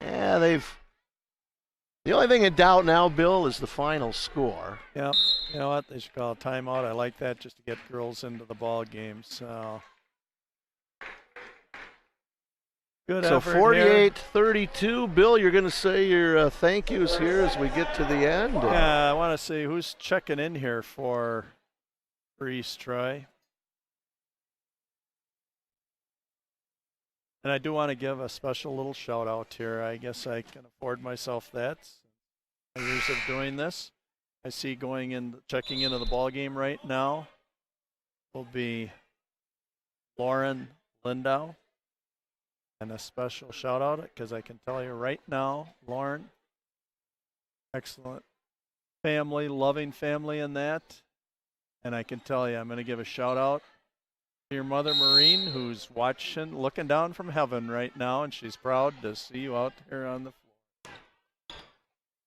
Yeah, the only thing in doubt now, Bill, is the final score. Yep. You know what? They should call a timeout. I like that just to get girls into the ball game. So good effort. So 48-32. Bill, you're going to say your thank yous here as we get to the end? Yeah, I want to see who's checking in here for East Troy. And I do want to give a special little shout out here. I guess I can afford myself that. Years of doing this. I see checking into the ball game right now will be Lauren Lindau. And a special shout out, because I can tell you right now, Lauren, excellent family, loving family in that. And I can tell you, I'm going to give a shout out to your mother, Maureen, who's watching, looking down from heaven right now, and she's proud to see you out here on the floor.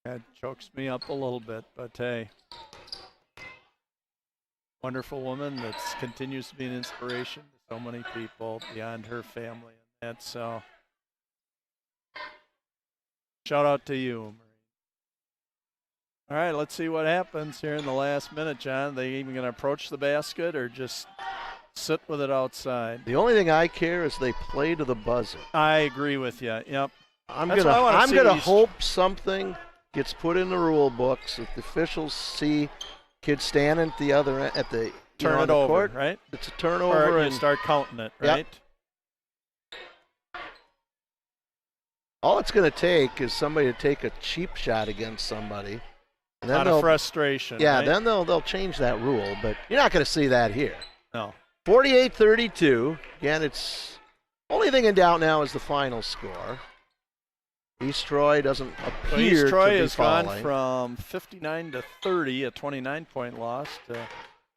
That chokes me up a little bit, but hey, wonderful woman that continues to be an inspiration to so many people beyond her family. And that's shout out to you, Maureen. All right, let's see what happens here in the last minute, John. Are they even going to approach the basket or just sit with it outside? The only thing I care is they play to the buzzer. I agree with you. Yep. I'm gonna hope something gets put in the rule books that the officials see kids standing at the other end, at the turn it over, court, right? It's a turnover, and start counting it, right? Yep. All it's going to take is somebody to take a cheap shot against somebody. And then out of frustration. Yeah, right? then they'll change that rule, but you're not going to see that here. No. 48-32. Again, it's only thing in doubt now is the final score. East Troy doesn't appear East Troy to be has falling. gone from 59-30, a 29-point loss, to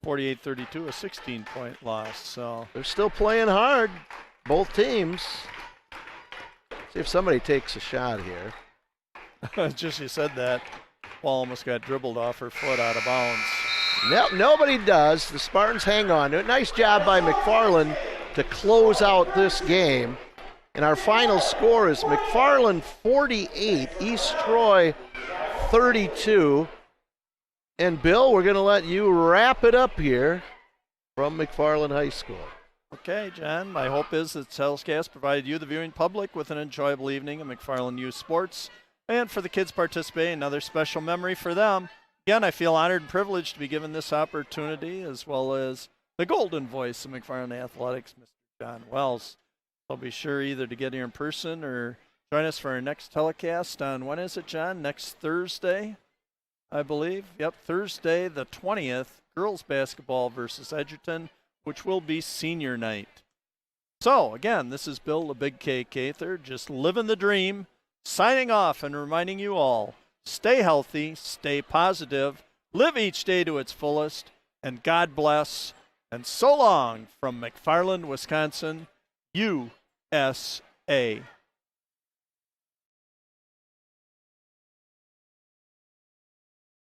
48-32, a 16-point loss. So they're still playing hard, both teams. See if somebody takes a shot here. just you said that, ball almost got dribbled off her foot out of bounds. No, nobody does. The Spartans hang on to it. Nice job by McFarland to close out this game. And our final score is McFarland 48, East Troy 32. And Bill, we're going to let you wrap it up here from McFarland High School. Okay, John. My hope is that Telecast provided you, the viewing public, with an enjoyable evening of McFarland Youth Sports. And for the kids participating, another special memory for them. Again, I feel honored and privileged to be given this opportunity, as well as the golden voice of McFarland Athletics, Mr. John Wells. So be sure either to get here in person or join us for our next telecast on, when is it, John? Next Thursday, I believe. Yep, Thursday the 20th, girls basketball versus Edgerton, which will be senior night. So, again, this is Bill, the Big K Cather, just living the dream, signing off and reminding you all, stay healthy, stay positive, live each day to its fullest, and God bless. And so long from McFarland, Wisconsin, USA.